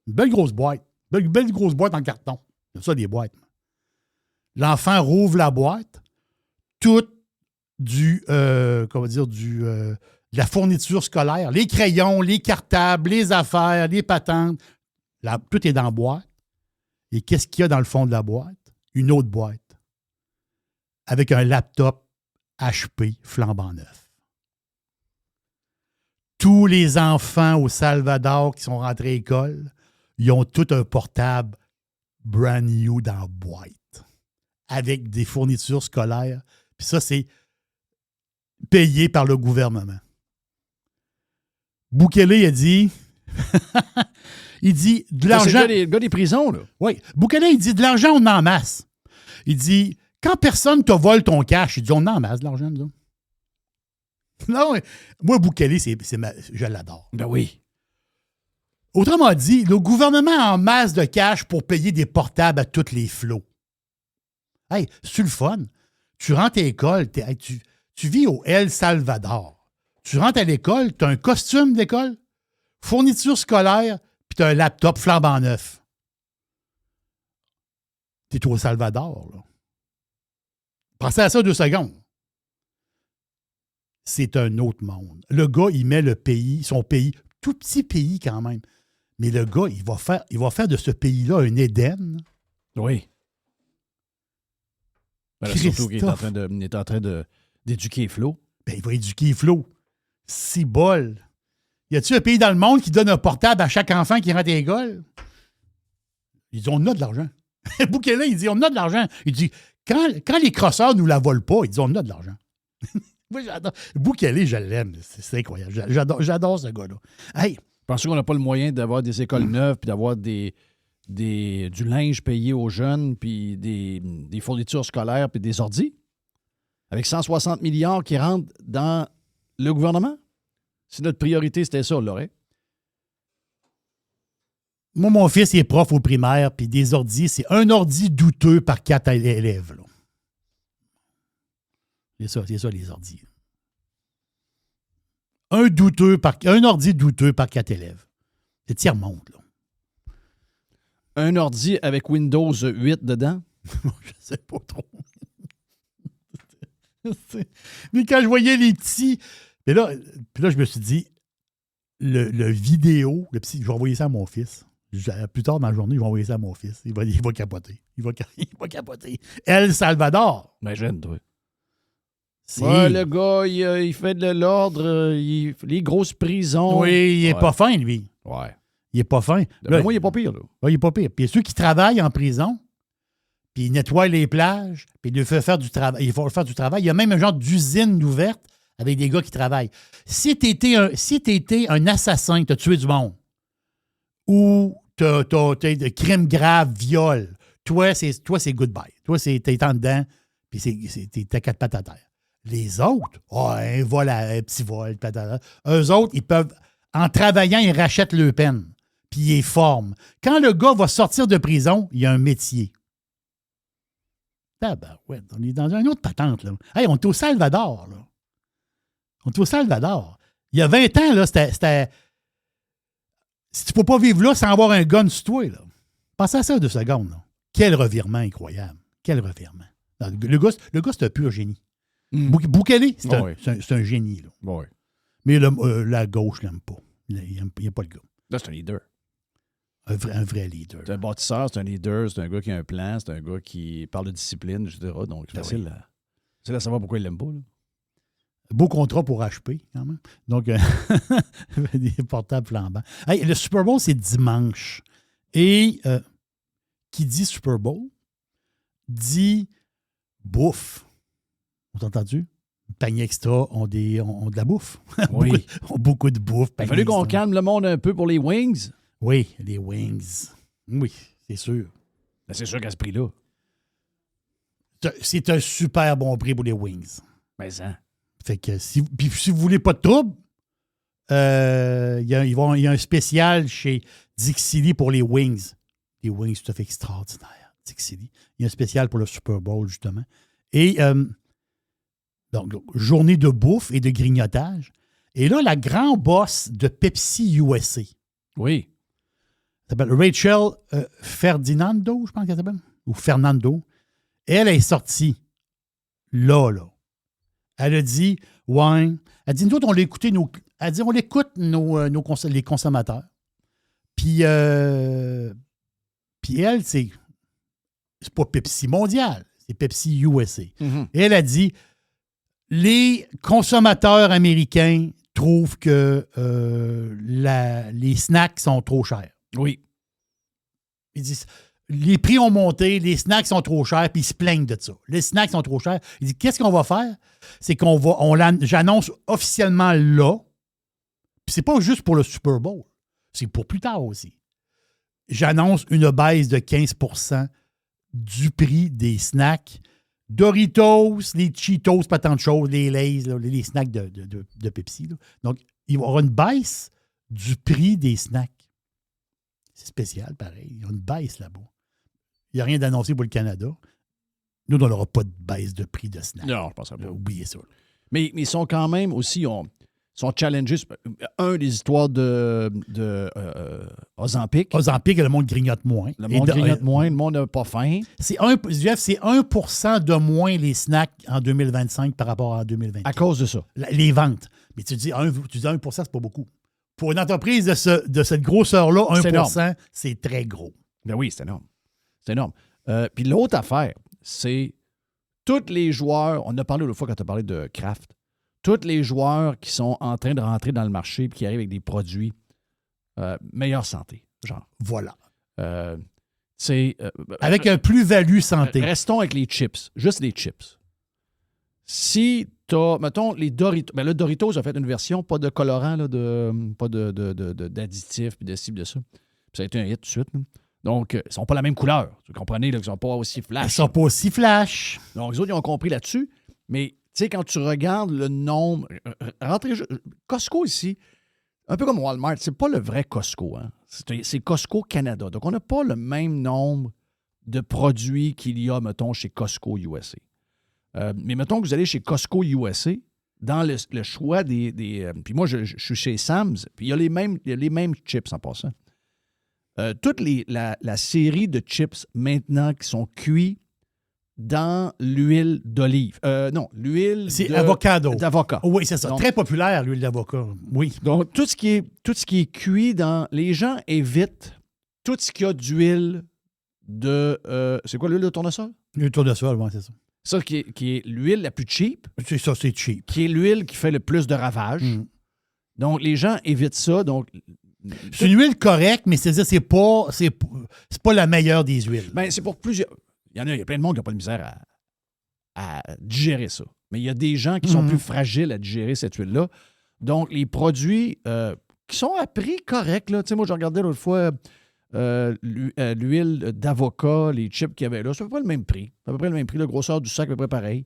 E: Une belle grosse boîte. Belle grosse boîte en carton. C'est ça, des boîtes. L'enfant rouvre la boîte. Tout de la fourniture scolaire, les crayons, les cartables, les affaires, les patentes, tout est dans la boîte. Et qu'est-ce qu'il y a dans le fond de la boîte? Une autre boîte avec un laptop HP flambant neuf. Tous les enfants au Salvador qui sont rentrés à l'école, ils ont tout un portable brand new dans la boîte avec des fournitures scolaires. Puis ça, c'est payé par le gouvernement. Bukele a dit... il dit de l'argent...
D: C'est le gars des prisons, là.
E: Oui. Bukele, il dit de l'argent, on en masse. Il dit, quand personne te vole ton cash, il dit, on en masse de l'argent, là. Non, moi, Bukele, je l'adore.
D: Ben oui.
E: Autrement dit, le gouvernement a en masse de cash pour payer des portables à tous les flots. Hey, c'est le fun. Tu rentres à l'école, tu vis au El Salvador. Tu rentres à l'école, tu as un costume d'école, fourniture scolaire, puis tu as un laptop flambant neuf. Tu es au Salvador, là. Pensez à ça 2 secondes. C'est un autre monde. Le gars, il met son pays, tout petit pays quand même, mais le gars, il va faire de ce pays-là un Éden.
D: Oui. Ben là, surtout qu'il est en train d'éduquer Flo.
E: Ben, il va éduquer Flo. C'est bol. Y a-t-il un pays dans le monde qui donne un portable à chaque enfant qui rentre à l'école? Il dit, on a de l'argent. Bukele, il dit, on a de l'argent. Il dit, quand les crosseurs nous la volent pas, il dit, on a de l'argent. Moi, j'adore. Bukele, je l'aime. C'est incroyable. J'adore ce gars-là. Hey,
D: Pensez qu'on n'a pas le moyen d'avoir des écoles neuves, puis d'avoir du linge payé aux jeunes, puis des fournitures scolaires, puis des ordis? Avec 160 milliards qui rentrent dans le gouvernement? Si notre priorité, c'était ça, on l'aurait.
E: Moi, mon fils, il est prof au primaire, puis des ordis, c'est un ordi douteux par 4 élèves. Là. C'est ça, les ordis. Un ordi douteux par 4 élèves. C'est tiers-monde, là.
D: Un ordi avec Windows 8 dedans?
E: Je sais pas trop. Mais quand je voyais les petits... Puis là, je me suis dit, le vidéo, je vais envoyer ça à mon fils. Plus tard dans la journée, je vais envoyer ça à mon fils. Il va capoter. Il va capoter. El Salvador.
D: Imagine, toi. Ouais, le gars, il fait de l'ordre, les grosses prisons.
E: Oui, il est pas fin, lui.
D: Ouais.
E: Il est pas fin.
D: Là, moi, il est pas pire, là.
E: Ouais, il est pas pire. Puis ceux qui travaillent en prison, puis ils nettoient les plages, puis ils font faire du travail. Il faut faire du travail. Il y a même un genre d'usine ouverte avec des gars qui travaillent. Si t'étais un assassin, t'as tué du monde, ou t'as de crimes graves, viol, toi, c'est goodbye. Toi, t'es en dedans, puis t'as 4 pattes à terre. Les autres, un vol, un petit vol, patata. Eux autres, ils peuvent, en travaillant, ils rachètent leur peine, puis ils les forment. Quand le gars va sortir de prison, il y a un métier. Ah ben ouais, on est dans une autre patente, là. Hey, on est au Salvador, là. On est au Salvador. Il y a 20 ans, là, c'était... Si tu ne peux pas vivre là sans avoir un gun sur toi, là. Pensez à ça 2 secondes, là. Quel revirement incroyable. Quel revirement. Le gars, c'est un pur génie. Bukele, c'est un génie. Là.
D: Ouais.
E: Mais la gauche ne l'aime pas. Il n'aime pas le gars.
D: Là, c'est un leader.
E: Un vrai leader.
D: C'est un bâtisseur, c'est un leader, c'est un gars qui a un plan, c'est un gars qui parle de discipline, etc. Donc, c'est facile à savoir pourquoi il l'aime pas. Là.
E: Beau contrat pour HP, quand même. Donc, des portables flambants. Hey, le Super Bowl, c'est dimanche. Et qui dit Super Bowl dit bouffe. Vous avez entendu? Panier extra ont de la bouffe.
D: Oui.
E: ont beaucoup de bouffe.
D: Il a fallu qu'on calme le monde un peu pour les wings.
E: Oui, les wings. Oui, c'est sûr.
D: Ben, c'est sûr qu'à ce prix-là.
E: C'est un super bon prix pour les wings.
D: Mais ça.
E: Fait que si vous voulez pas de trouble, il y a un spécial chez Dixili pour les wings. Les wings, c'est tout à fait extraordinaire. Dixili. Il y a un spécial pour le Super Bowl, justement. Et donc, journée de bouffe et de grignotage. Et là, la grande boss de Pepsi USA.
D: Oui.
E: Elle s'appelle Rachel Ferdinando, je pense qu'elle s'appelle. Ou Fernando. Elle est sortie là. Elle a dit, ouais. Elle dit, nous autres, on l'écoute les consommateurs. Puis elle, c'est pas Pepsi mondial, c'est Pepsi USA.
D: Mm-hmm.
E: Et elle a dit, les consommateurs américains trouvent que les snacks sont trop chers.
D: Oui.
E: Ils disent, les prix ont monté, les snacks sont trop chers, puis ils se plaignent de ça. Les snacks sont trop chers. Il dit, qu'est-ce qu'on va faire? C'est j'annonce officiellement là, puis c'est pas juste pour le Super Bowl, c'est pour plus tard aussi. J'annonce une baisse de 15% du prix des snacks. Doritos, les Cheetos, pas tant de choses, les Lay's, là, les snacks de Pepsi. Là. Donc, il va y avoir une baisse du prix des snacks. C'est spécial, pareil. Il y a une baisse là-bas. Il n'y a rien d'annoncé pour le Canada. Nous, on n'aura pas de baisse de prix de snacks.
D: Non, je pense pas.
E: Oubliez ça. Là.
D: Mais ils sont quand même aussi... sont challengés. Des histoires de Ozempic.
E: Ozempic, le monde grignote moins.
D: Le monde grignote moins, le monde n'a pas faim.
E: Jeff, c'est 1% de moins les snacks en 2025 par rapport à 2024.
D: À cause de ça.
E: Les ventes. Mais tu dis 1%, c'est pas beaucoup. Pour une entreprise de cette grosseur-là, 1%, c'est très gros.
D: Ben oui, c'est énorme. C'est énorme. Puis l'autre affaire, c'est tous les joueurs, on a parlé l'autre fois quand tu as parlé de Kraft, tous les joueurs qui sont en train de rentrer dans le marché et qui arrivent avec des produits meilleure santé, genre.
E: Voilà.
D: Avec
E: un plus-value santé.
D: Restons avec les chips, juste les chips. Si t'as, mettons, les Doritos. Ben là, Doritos a fait une version, pas de colorant, là, pas d'additifs, puis de ci, de ça. Puis ça a été un hit tout de suite. Là. Donc, ils ne sont pas la même couleur. Vous comprenez, là, qu'ils ne sont pas aussi flash.
E: Ils ne sont pas aussi flash.
D: Donc, les autres, ils ont compris là-dessus. Mais, tu sais, quand tu regardes le nombre... Costco ici, un peu comme Walmart, c'est pas le vrai Costco. Hein? C'est Costco Canada. Donc, on n'a pas le même nombre de produits qu'il y a, mettons, chez Costco USA. Mais mettons que vous allez chez Costco USA, dans le choix des puis moi, je suis chez Sam's, puis il y a les mêmes chips en passant. Toute la série de chips maintenant qui sont cuits dans l'huile d'olive. Non, l'huile d'avocat.
E: Oui, c'est ça. Donc, très populaire, l'huile d'avocat. Oui.
D: Donc, tout ce qui est cuit dans... Les gens évitent tout ce qui a d'huile de... c'est quoi l'huile de tournesol?
E: L'huile de tournesol, oui, c'est ça.
D: Ça qui est l'huile la plus cheap.
E: C'est ça, c'est cheap.
D: Qui est l'huile qui fait le plus de ravages. Mm. Donc, les gens évitent ça. Donc,
E: c'est une huile correcte, mais c'est-à-dire c'est pas la meilleure des huiles.
D: Bien, c'est pour plusieurs... Il y a plein de monde qui n'a pas de misère à digérer ça. Mais il y a des gens qui sont plus fragiles à digérer cette huile-là. Donc, les produits qui sont à prix correct, là. Tu sais, moi, j'ai regardé l'autre fois l'huile d'avocat, les chips qu'il y avait là. C'est à peu près le même prix. C'est à peu près le même prix. La grosseur du sac est à peu près pareil.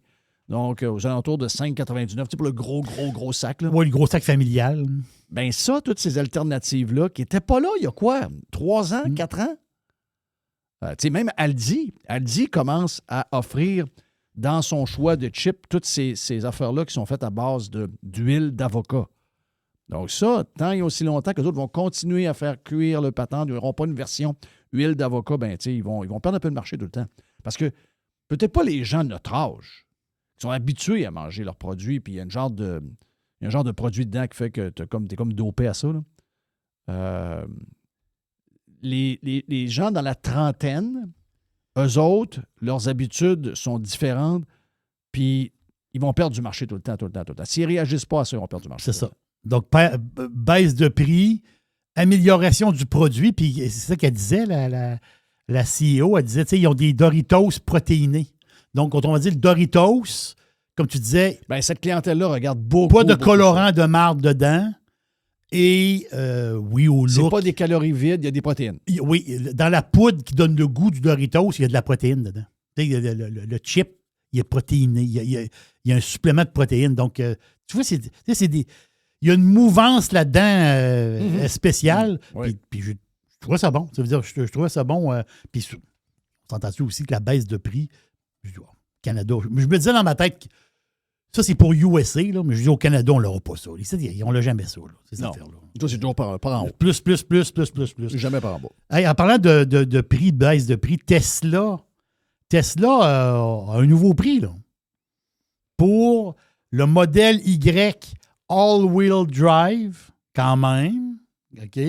D: Donc, aux alentours de 5,99. Tu sais, pour le gros sac, là.
E: Oui, le gros sac familial.
D: Bien, ça, toutes ces alternatives-là, qui n'étaient pas là il y a quoi? 3 ans, 4 ans? Tu sais, même Aldi commence à offrir dans son choix de chips toutes ces affaires-là qui sont faites à base d'huile d'avocat. Donc ça, tant et aussi longtemps que les autres vont continuer à faire cuire le patent, ils n'auront pas une version huile d'avocat, ben tu sais, ils vont perdre un peu le marché tout le temps. Parce que peut-être pas les gens de notre âge qui sont habitués à manger leurs produits, puis il y a un genre de produit dedans qui fait que t'es comme dopé à ça, là. Les gens dans la trentaine, eux autres, leurs habitudes sont différentes, puis ils vont perdre du marché tout le temps. S'ils ne réagissent pas à ça, ils vont perdre du marché.
E: C'est ça. Donc, baisse de prix, amélioration du produit, puis c'est ça qu'elle disait, la CEO, elle disait, tu sais, ils ont des Doritos protéinés. Donc, quand on va dire le Doritos, comme tu disais...
D: Bien, cette clientèle-là regarde beaucoup.
E: Pas de colorant de marde dedans. Et oui, au look.
D: C'est pas des calories vides, il y a des protéines.
E: Oui, dans la poudre qui donne le goût du Doritos, il y a de la protéine dedans. Le chip, il est protéiné. Il y a un supplément de protéines. Donc, tu vois, il y a une mouvance là-dedans spéciale.
D: Oui.
E: Puis je trouvais ça bon. Ça veut dire, je trouvais ça bon. Puis on s'entend aussi que la baisse de prix, je dis, Canada. Je me disais dans ma tête, ça, c'est pour USA, là, mais je dis au Canada, on n'aura pas ça. Ici, on n'a jamais ça. Là, ces affaires-là.
D: Toi, c'est toujours par en haut.
E: Plus.
D: Jamais par en bas.
E: Hey, en parlant de prix, de baisse de prix, Tesla a un nouveau prix là, pour le modèle Y All-Wheel Drive, quand même. OK?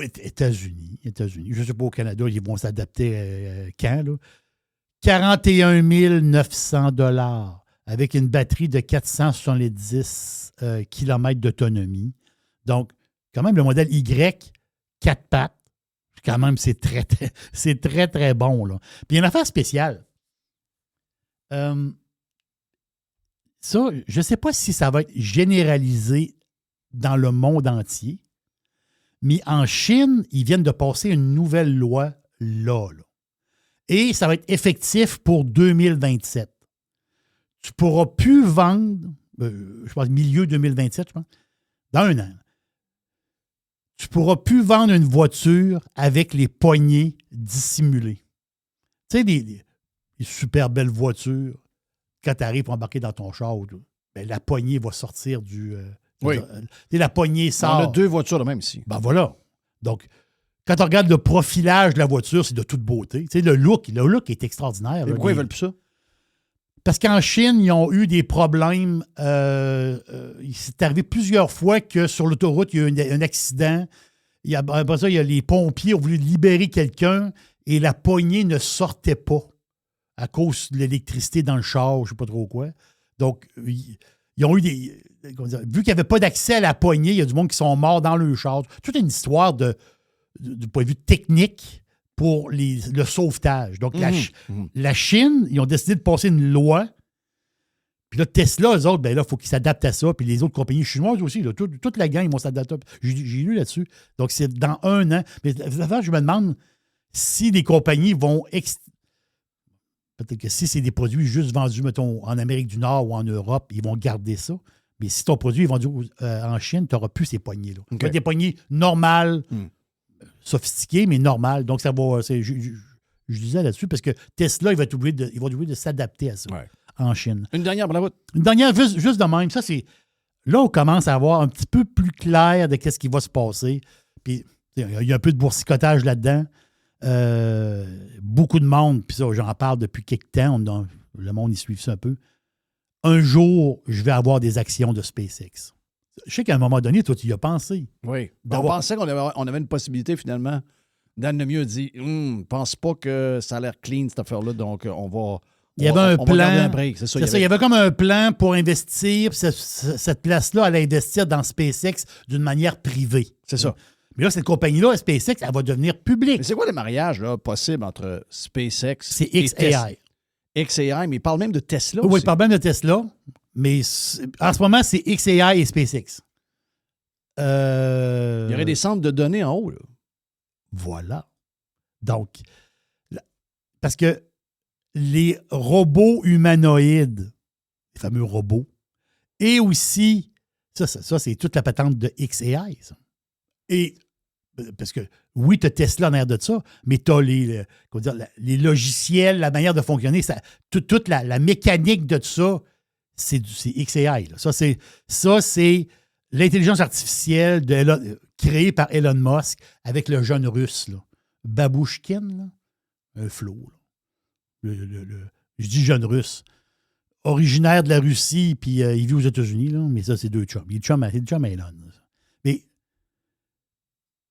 E: États-Unis. Je ne sais pas au Canada, ils vont s'adapter quand, là. 41 900 $ avec une batterie de 470 km d'autonomie. Donc, quand même, le modèle Y, 4 pattes, quand même, c'est très, très bon. Là. Puis, il y a une affaire spéciale. Ça, je ne sais pas si ça va être généralisé dans le monde entier, mais en Chine, ils viennent de passer une nouvelle loi là. Et ça va être effectif pour 2027. Tu ne pourras plus vendre, je pense, milieu 2027, je pense, dans un an. Tu ne pourras plus vendre une voiture avec les poignées dissimulées. Tu sais, des super belles voitures, quand tu arrives pour embarquer dans ton char, ben, la poignée va sortir du...
D: oui.
E: La poignée sort.
D: On a 2 voitures de même ici.
E: Ben voilà. Donc, quand on regarde le profilage de la voiture, c'est de toute beauté. Tu sais, le look est extraordinaire.
D: Et pourquoi ils veulent plus ça?
E: Parce qu'en Chine, ils ont eu des problèmes. Il s'est arrivé plusieurs fois que sur l'autoroute, il y a eu un accident. Après ça, il y a les pompiers ont voulu libérer quelqu'un et la poignée ne sortait pas à cause de l'électricité dans le char, je ne sais pas trop quoi. Donc, ils ont eu des... Vu qu'il n'y avait pas d'accès à la poignée, il y a du monde qui sont morts dans le char. Toute une histoire du point de vue technique pour le sauvetage. Donc, la Chine, ils ont décidé de passer une loi Puis là, Tesla, eux autres, ben là, il faut qu'ils s'adaptent à ça. Puis les autres compagnies chinoises aussi, là, toute la gang, ils vont s'adapter. J'ai lu là-dessus. Donc, c'est dans 1 an. Mais je me demande si les compagnies vont... Peut-être que si c'est des produits juste vendus, mettons, en Amérique du Nord ou en Europe, ils vont garder ça. Mais si ton produit est vendu en Chine, tu n'auras plus ces poignées-là.
D: Okay.
E: Tu as des poignées normales, sophistiquées, mais normales. Donc, ça va... Je disais là-dessus parce que Tesla, ils vont être obligés de s'adapter à ça en Chine.
D: Une dernière pour la route.
E: Une dernière, juste de même. Ça, c'est... Là, on commence à avoir un petit peu plus clair de qu'est-ce qui va se passer. Puis, il y a un peu de boursicotage là-dedans. Beaucoup de monde, puis ça, j'en parle depuis quelques temps. Le monde, y suit ça un peu. Un jour, je vais avoir des actions de SpaceX. Je sais qu'à un moment donné, toi, tu y as pensé.
D: Oui. On pensait qu'on avait une possibilité, finalement. Dan Lemieux dit pense pas que ça a l'air clean, cette affaire-là, donc on va.
E: Il y avait un plan.
D: C'est ça,
E: il y avait comme un plan pour investir. Cette place-là, elle allait investir dans SpaceX d'une manière privée.
D: C'est ça.
E: Mais là, cette compagnie-là, SpaceX, elle va devenir publique.
D: Mais c'est quoi les mariages là, possibles entre SpaceX
E: c'est XAI.
D: XAI, mais il parle même de Tesla.
E: Oui, il parle même de Tesla. Mais en ce moment, c'est XAI et SpaceX.
D: Il y aurait des centres de données en haut, là.
E: Voilà. Donc, parce que les robots humanoïdes, les fameux robots, et aussi, ça c'est toute la patente de XAI, ça. Et, parce que, oui, tu as Tesla en arrière de ça, mais tu as les logiciels, la manière de fonctionner, toute la mécanique de tout ça, c'est XAI. Là. Ça, c'est l'intelligence artificielle créée par Elon Musk avec le jeune russe, là. Babouchkin, là. Un flot. Là. Je dis jeune russe. Originaire de la Russie, puis il vit aux États-Unis, là, mais ça, c'est 2 chums. Il est chum à Elon.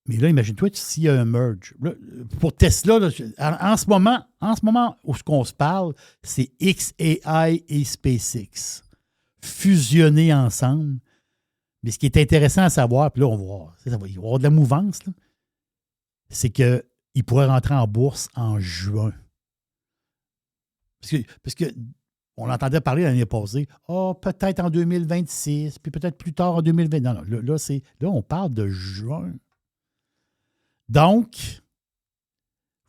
E: Mais là, imagine-toi s'il y a un merge. Là, pour Tesla, là, en ce moment où on se parle, c'est XAI et SpaceX fusionnés ensemble. Mais ce qui est intéressant à savoir, puis là, on va voir, il va y avoir de la mouvance, là, c'est qu'il pourrait rentrer en bourse en juin. Parce que on l'entendait parler l'année passée, peut-être en 2026, puis peut-être plus tard en 2020. Non, là, on parle de juin. Donc, il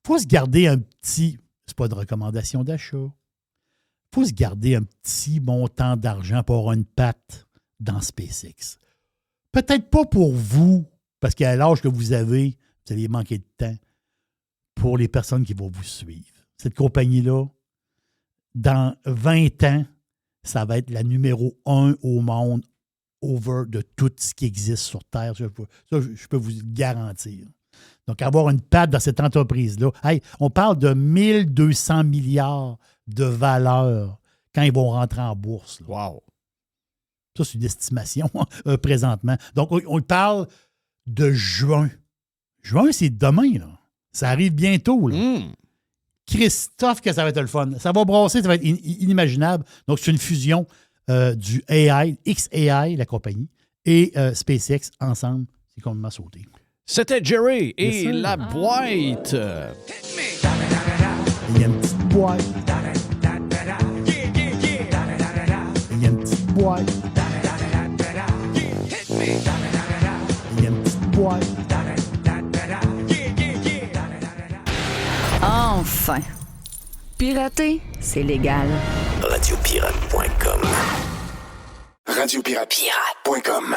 E: faut se garder un petit... C'est pas de recommandation d'achat. Il faut se garder un petit montant d'argent pour avoir une patte dans SpaceX. Peut-être pas pour vous, parce qu'à l'âge que vous allez manquer de temps pour les personnes qui vont vous suivre. Cette compagnie-là, dans 20 ans, ça va être la numéro 1 au monde over de tout ce qui existe sur Terre. Ça, je peux vous le garantir. Donc, avoir une patte dans cette entreprise-là, on parle de 1200 milliards de valeur quand ils vont rentrer en bourse. Là.
D: Wow!
E: Ça, c'est une estimation présentement. Donc, on parle de juin. Juin, c'est demain. Là. Ça arrive bientôt. Là. Christophe, que ça va être le fun. Ça va brasser, ça va être inimaginable. Donc, c'est une fusion du AI, XAI, la compagnie, et SpaceX ensemble. C'est complètement sauté.
D: C'était Jerry et la boîte.
E: Il y a une petite boîte. Il y a une petite boîte. Il y a une petite boîte.
I: Enfin. Pirater, c'est légal.
J: Radiopirate.com Radiopirate.com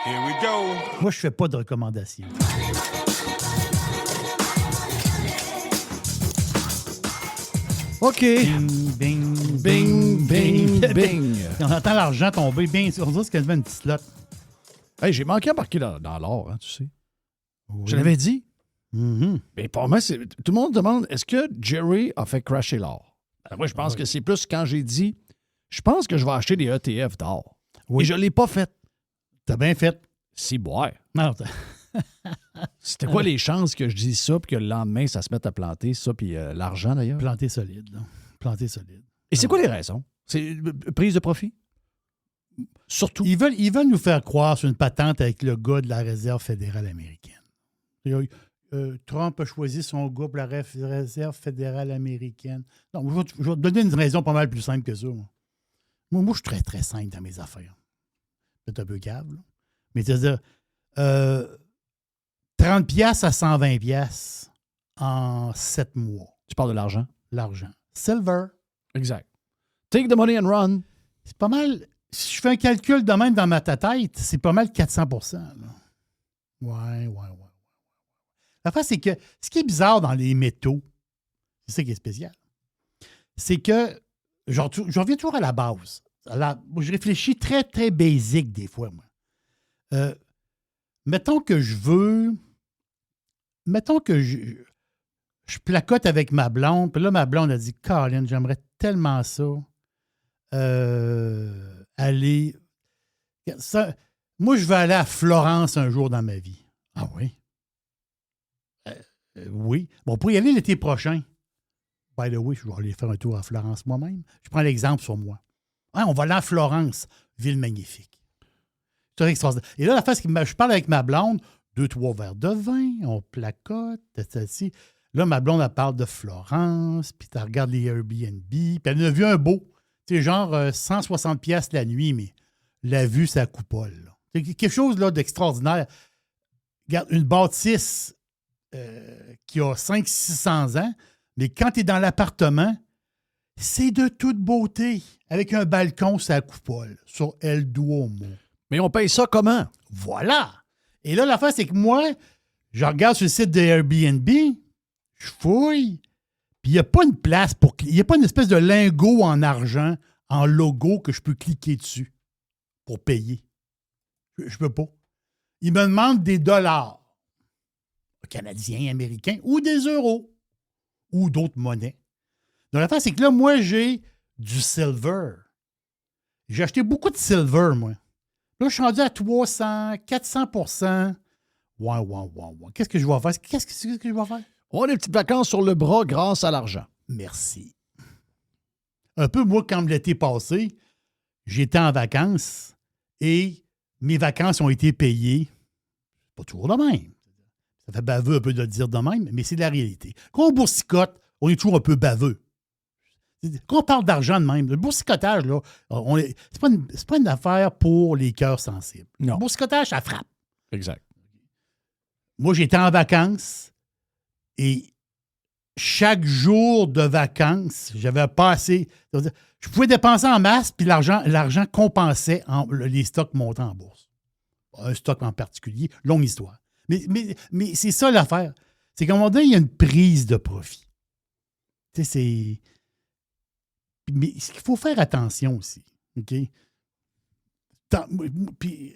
P: Here we go.
E: Moi, je fais pas de recommandations.
D: OK.
E: Bing, bing,
D: bing, bing, bing.
E: On entend l'argent tomber bien. On dirait que c'est quasiment une petite slot.
D: Hey, j'ai manqué à marquer dans l'or, hein, tu sais.
E: Oui.
D: Je l'avais dit.
E: Mm-hmm.
D: Mais pour moi, tout le monde demande, est-ce que Jerry a fait crasher l'or? Alors moi, je pense que c'est plus quand j'ai dit, je pense que je vais acheter des ETF d'or.
E: Oui.
D: Et je ne l'ai pas fait.
E: T'as bien fait.
D: Si, boire.
E: Non,
D: c'était quoi les chances que je dise ça puis que le lendemain, ça se mette à planter, ça, puis l'argent d'ailleurs?
E: Planter solide, là. Planter solide.
D: Et c'est quoi les raisons? C'est prise de profit? Surtout.
E: Ils veulent nous faire croire sur une patente avec le gars de la Réserve fédérale américaine. Trump a choisi son gars pour la Réserve fédérale américaine. Non, je vais te donner une raison pas mal plus simple que ça. Moi. Moi, je suis très, très simple dans mes affaires. C'est un peu cave, là. Mais c'est-à-dire, 30$ à 120$ en 7 mois.
D: Tu parles de l'argent?
E: L'argent. Silver.
D: Exact. Take the money and run.
E: C'est pas mal. Si je fais un calcul de même dans ma tête, c'est pas mal 400%. Là. Ouais. L'affaire, c'est que ce qui est bizarre dans les métaux, c'est ça qui est spécial, c'est que je reviens toujours à la base. Je réfléchis très, très basique des fois, moi. Mettons que je placote avec ma blonde, puis là, ma blonde a dit « Colin, j'aimerais tellement ça. Aller... Moi, je veux aller à Florence un jour dans ma vie. » Ah oui? Oui. Bon, pour y aller l'été prochain, by the way, je vais aller faire un tour à Florence moi-même. Je prends l'exemple sur moi. Hein, on va aller à Florence, ville magnifique. C'est extraordinaire. Et là, la face, je parle avec ma blonde, 2-3 verres de vin, on placote, ceci. Là, ma blonde, elle parle de Florence, puis tu regardes les Airbnb, puis elle a vu un beau, tu sais, genre 160$ la nuit, mais la vue, c'est à coupole. Là. C'est quelque chose là, d'extraordinaire. Regarde, une bâtisse qui a 500-600 ans, mais quand tu es dans l'appartement, c'est de toute beauté, avec un balcon, c'est à coupole, sur El Duomo.
D: Mais on paye ça comment?
E: Voilà! Et là, l'affaire, c'est que moi, je regarde sur le site de Airbnb, je fouille, puis il n'y a pas une place il n'y a pas une espèce de lingot en argent, en logo, que je peux cliquer dessus pour payer. Je peux pas. Ils me demandent des dollars canadiens, américains, ou des euros, ou d'autres monnaies. Donc, l'affaire, c'est que là, moi, j'ai du silver. J'ai acheté beaucoup de silver, moi. Là, je suis rendu à 300, 400%. Ouais. Qu'est-ce que je vais faire? Qu'est-ce que je vais faire?
D: On a des petites vacances sur le bras grâce à l'argent.
E: Merci. Un peu, moi, quand l'été passé, j'étais en vacances et mes vacances ont été payées. Pas toujours de même. Ça fait baveux un peu de le dire de même, mais c'est la réalité. Quand on boursicote, on est toujours un peu baveux. Quand on parle d'argent de même, le boursicotage, là, c'est pas une affaire pour les cœurs sensibles.
D: Non.
E: Le boursicotage, ça frappe.
D: Exact.
E: Moi, j'étais en vacances et chaque jour de vacances, j'avais pas assez. Je pouvais dépenser en masse, puis l'argent compensait les stocks montant en bourse. Un stock en particulier, longue histoire. Mais c'est ça l'affaire. C'est qu'à un moment donné, il y a une prise de profit. Tu sais, c'est. Mais il faut faire attention aussi. OK? Puis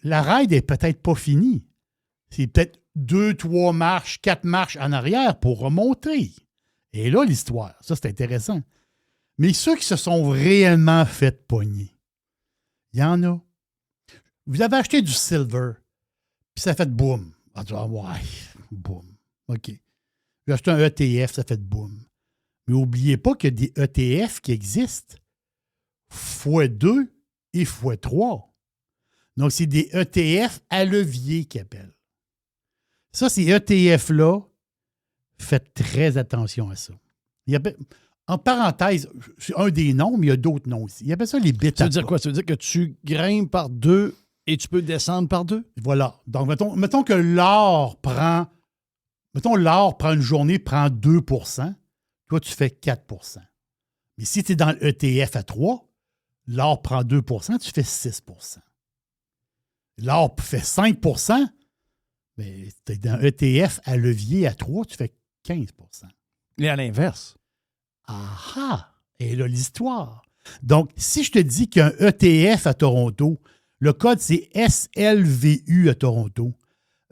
E: la ride n'est peut-être pas finie. C'est peut-être 2, 3 marches, 4 marches en arrière pour remonter. Et là, l'histoire, ça, c'est intéressant. Mais ceux qui se sont réellement fait pogner, il y en a. Vous avez acheté du silver, puis ça fait boum. Ah, ouais, boum. OK. J'ai acheté un ETF, ça fait boum. Mais n'oubliez pas qu'il y a des ETF qui existent x2 et x3. Donc, c'est des ETF à levier qu'ils appellent. Ça, ces ETF-là, faites très attention à ça. En parenthèse, c'est un des noms, mais il y a d'autres noms aussi. Ils appellent ça les bêta.
D: Ça veut dire quoi? Ça veut dire que tu grimpes par 2 et tu peux descendre par 2?
E: Voilà. Donc, mettons que l'or prend une journée, prend 2%. Toi, tu fais 4%. Mais si tu es dans l'ETF à 3, l'or prend 2%, tu fais 6%. L'or fait 5%, mais tu es dans ETF à levier à 3, tu fais 15%.
D: Et à l'inverse.
E: Ah! Et là, l'histoire. Donc, si je te dis qu'un ETF à Toronto, le code, c'est SLVU à Toronto,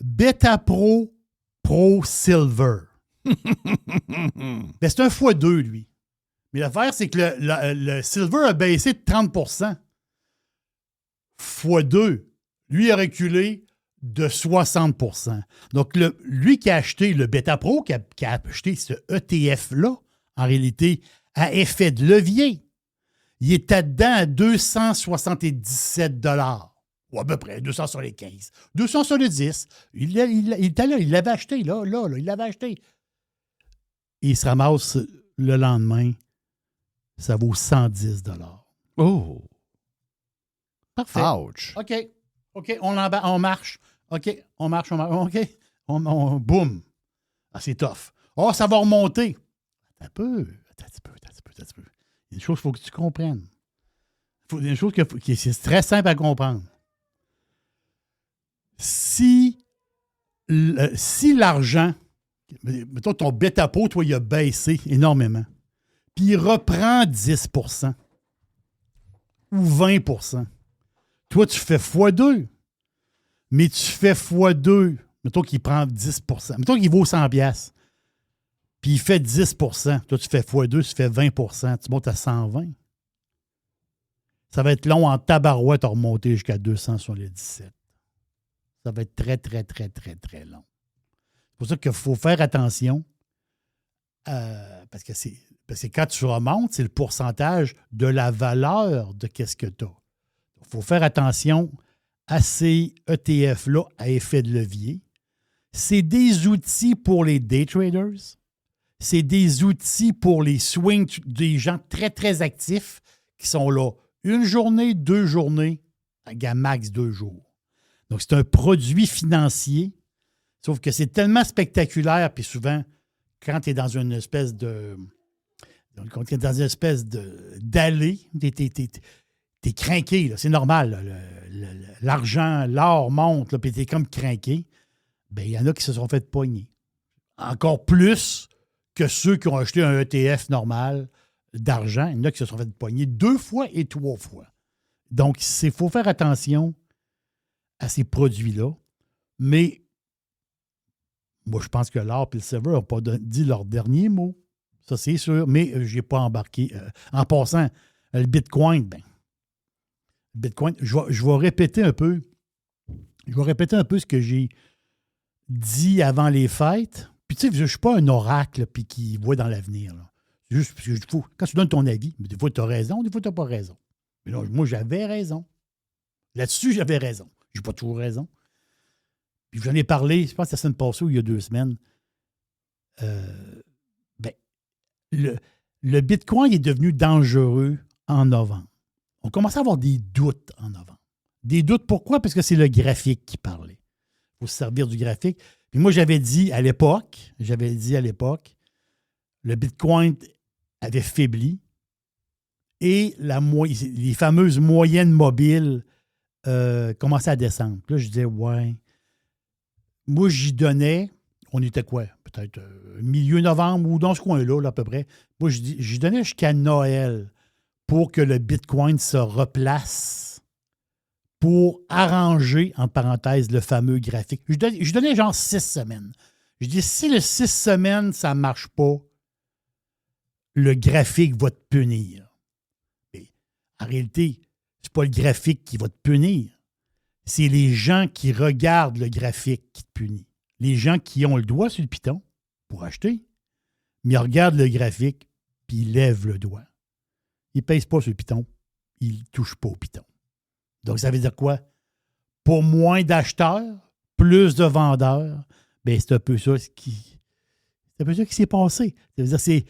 E: Beta Pro Silver. Ben, c'est un x2, lui. Mais l'affaire, c'est que le silver a baissé de 30%. x2, lui a reculé de 60%. Donc, lui qui a acheté le Beta Pro, qui a acheté ce ETF-là, en réalité, à effet de levier, il était dedans à 277 $. Ou à peu près, 200 sur les 15. 200 sur les 10. Il était là, il l'avait acheté, là, il l'avait acheté. Et il se ramasse le lendemain, ça vaut 110 $.
D: Oh!
E: Parfait.
D: Ouch!
E: OK, on marche. OK, on marche. OK, boum. Ah, c'est tough. Oh, ça va remonter. Attends un peu. Il y a une chose qu'il faut que tu comprennes. Il y a une chose qui c'est très simple à comprendre. Si l'argent, mettons ton bêta-pot, toi, il a baissé énormément, puis il reprend 10 % ou 20 %, toi, tu fais x2. Mais tu fais x2. Mettons qu'il prend 10 %. Mettons qu'il vaut 100 $. Puis il fait 10 %. Toi, tu fais x2, tu fais 20 %. Tu montes à 120. Ça va être long en tabarouette à remonter jusqu'à 200 sur les 17. Ça va être très, très, très, très, très long. C'est pour ça qu'il faut faire attention. Parce que quand tu remontes, c'est le pourcentage de la valeur de qu'est-ce que tu as. Il faut faire attention à ces ETF-là à effet de levier. C'est des outils pour les day traders. C'est des outils pour les swing, des gens très, très actifs qui sont là 1 journée, 2 journées, à max 2 jours. Donc, c'est un produit financier, sauf que c'est tellement spectaculaire, puis souvent, quand tu es dans une espèce de... Quand tu es dans une espèce d'allée, t'es craqué, là. C'est normal. Là. L'argent, l'or monte, là, puis t'es comme craqué. Bien, il y en a qui se sont fait pogner. Encore plus que ceux qui ont acheté un ETF normal d'argent. Il y en a qui se sont fait pogner 2 fois et 3 fois. Donc, il faut faire attention à ces produits-là. Mais moi, je pense que l'or et le silver n'ont pas dit leur dernier mot. Ça, c'est sûr. Mais je n'ai pas embarqué. En passant, le Bitcoin, Bitcoin, je vais répéter un peu. Je vais répéter un peu ce que j'ai dit avant les fêtes. Puis, tu sais, je ne suis pas un oracle puis qui voit dans l'avenir. Là. C'est juste parce que quand tu donnes ton avis, des fois, tu as raison, des fois, tu n'as pas raison. Mais là, moi, j'avais raison. Là-dessus, j'avais raison. Je n'ai pas toujours raison. Puis, j'en ai parlé, je pense que la semaine passée ou il y a 2 semaines. Le Bitcoin est devenu dangereux en novembre. On commençait à avoir des doutes en novembre. Des doutes, pourquoi? Parce que c'est le graphique qui parlait. Il faut se servir du graphique. Puis moi, j'avais dit à l'époque, le Bitcoin avait faibli et les fameuses moyennes mobiles commençaient à descendre. Puis là, je disais, ouais. Moi, j'y donnais, on était quoi? Peut-être milieu novembre ou dans ce coin-là, là, à peu près. Moi, j'y donnais jusqu'à Noël pour que le Bitcoin se replace pour arranger, en parenthèse, le fameux graphique. Je donnais genre 6 semaines. Je dis, si le 6 semaines, ça ne marche pas, le graphique va te punir. Mais en réalité, ce n'est pas le graphique qui va te punir. C'est les gens qui regardent le graphique qui te punit. Les gens qui ont le doigt sur le piton pour acheter, mais ils regardent le graphique puis ils lèvent le doigt. Ils ne pèsent pas sur le piton. Ils ne touchent pas au piton. Donc, ça veut dire quoi? Pour moins d'acheteurs, plus de vendeurs, bien, c'est un peu ça qui s'est passé. Ça veut dire c'est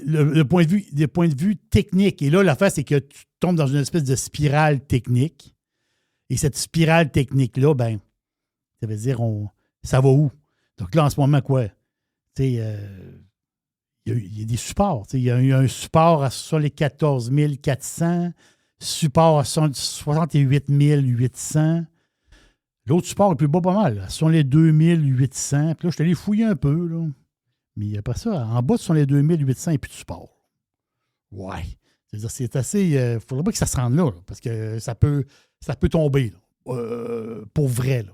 E: le point de vue technique. Et là, l'affaire, c'est que tu tombes dans une espèce de spirale technique. Et cette spirale technique-là, ben, ça veut dire ça va où? Donc là, en ce moment, quoi? Il y a des supports. Il y a un support sur les 14 400, support à 68 800. L'autre support est plus bas pas mal. Sur les 2800. Puis là, je suis allé fouiller un peu. Là. Mais après ça, en bas, sur les 2800, il n'y a plus de support. Ouais. C'est-à-dire, c'est assez... Il ne faudrait pas que ça se rende là, parce que ça peut tomber. Là, pour vrai. Là.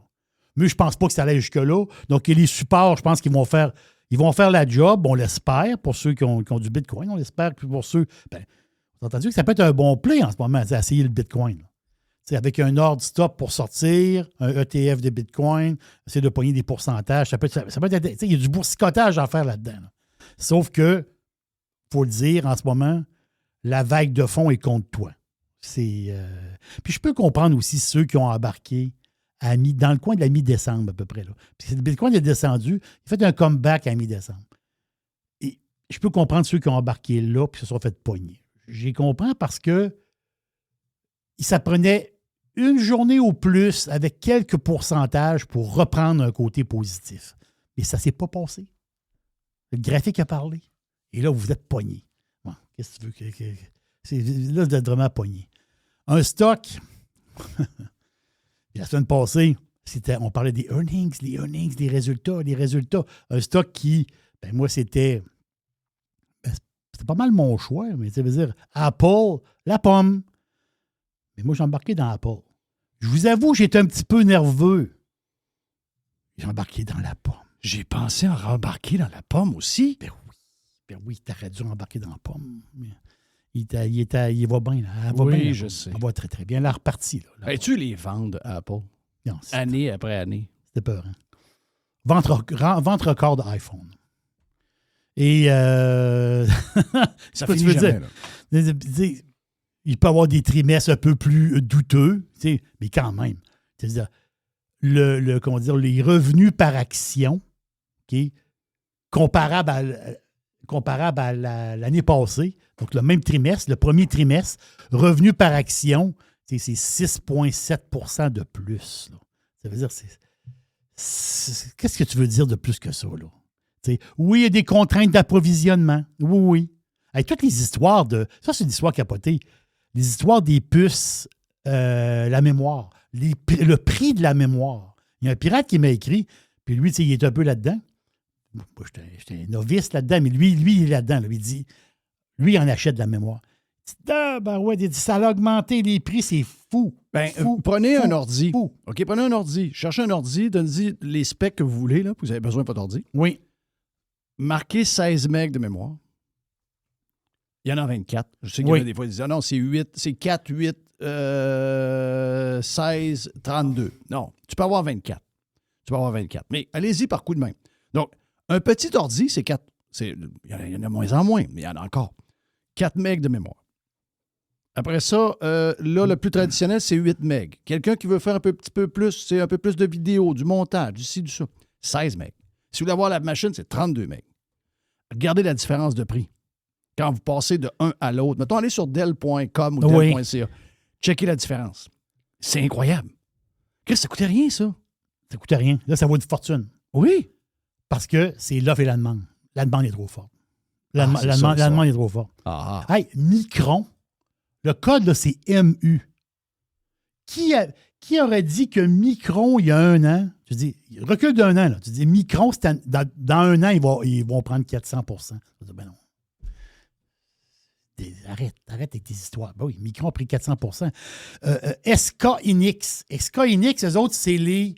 E: Mais je ne pense pas que ça allait jusque-là. Donc, les supports, je pense qu'ils vont faire la job, on l'espère, pour ceux qui ont du Bitcoin. On l'espère que pour ceux... Ben, vous avez entendu que ça peut être un bon play en ce moment, d'essayer le Bitcoin. Avec un ordre stop pour sortir, un ETF de Bitcoin, essayer de pogner des pourcentages. Ça peut être, il y a du boursicotage à faire là-dedans. Là. Sauf que, il faut le dire, en ce moment, la vague de fond est contre toi. Puis je peux comprendre aussi ceux qui ont embarqué dans le coin de la mi-décembre à peu près. Là. Puis le Bitcoin est descendu, il fait un comeback à mi-décembre. Et je peux comprendre ceux qui ont embarqué là et se sont fait pogner. J'y comprends parce que ça prenait une journée au plus avec quelques pourcentages pour reprendre un côté positif. Mais ça ne s'est pas passé. Le graphique a parlé. Et là, vous êtes pogné. Bon, qu'est-ce que tu veux? Là, vous êtes vraiment pogné. Un stock, la semaine passée, on parlait des earnings, les résultats. Un stock qui, moi, c'était pas mal mon choix, mais ça veut dire Apple, la pomme. Mais moi, j'ai embarqué dans Apple. Je vous avoue, j'étais un petit peu nerveux. J'ai embarqué dans la pomme.
D: J'ai pensé en rembarquer dans la pomme aussi.
E: Ben oui, t'aurais dû embarquer dans la pomme. Il va bien, là. Elle va
D: Oui,
E: bien,
D: je sais.
E: Elle va très, très bien. Elle est repartie. Là,
D: tu les ventes, Apple?
E: Non,
D: année après année.
E: C'était peur. Hein? Vente record d'iPhone. Et
D: ça finit jamais,
E: dire, il peut y avoir des trimestres un peu plus douteux, mais quand même. C'est-à-dire, les revenus par action, okay, comparable à l'année passée, donc le même trimestre, le premier trimestre, revenus par action, c'est 6,7 % de plus. Là. Ça veut dire, qu'est-ce que tu veux dire de plus que ça? Là? Oui, il y a des contraintes d'approvisionnement. Oui. Hey, toutes les histoires ça, c'est une histoire capotée. Les histoires des puces, la mémoire, le prix de la mémoire. Il y a un pirate qui m'a écrit, puis lui, il est un peu là-dedans. Moi, j'étais un novice là-dedans, mais lui, il est là-dedans. Là. Il dit, lui, il en achète de la mémoire. Il dit, ça a augmenté les prix, c'est fou.
D: Prenez un ordi. OK, prenez un ordi. Cherchez un ordi, donnez-y les specs que vous voulez. Là, vous avez besoin de votre ordi.
E: Oui.
D: Marquez 16 MB de mémoire. Il y en a 24. Je sais qu'il y en a des fois qui disent non, c'est 8, c'est 4, 8, 16, 32. Non, tu peux avoir 24. Mais allez-y par coup de main. Donc, un petit ordi, c'est 4. Il y en a moins en moins, mais il y en a encore. 4 MB de mémoire. Après ça, là, le plus traditionnel, c'est 8 MB. Quelqu'un qui veut faire un petit peu plus, c'est un peu plus de vidéo, du montage, du ci, du ça. 16 MB. Si vous voulez avoir la machine, c'est 32 MB. Regardez la différence de prix. Quand vous passez de un à l'autre. Mettons, allez sur Dell.com ou Dell.ca. Checkez la différence. C'est incroyable. Chris, ça coûtait rien, ça.
E: Ça coûtait rien. Là, ça vaut une fortune.
D: Oui.
E: Parce que c'est l'offre et la demande. La demande est trop forte. La demande est trop forte. Hey, Micron, le code, là, c'est MU. Qui aurait dit que Micron, il y a un an, tu dis, recul d'un an, là, tu dis, Micron, dans un an, ils vont prendre 400 %. Je dis, ben non. Arrête avec tes histoires. Ben oui, Micron a pris 400 %. SK Hynix. SK Hynix, eux autres, c'est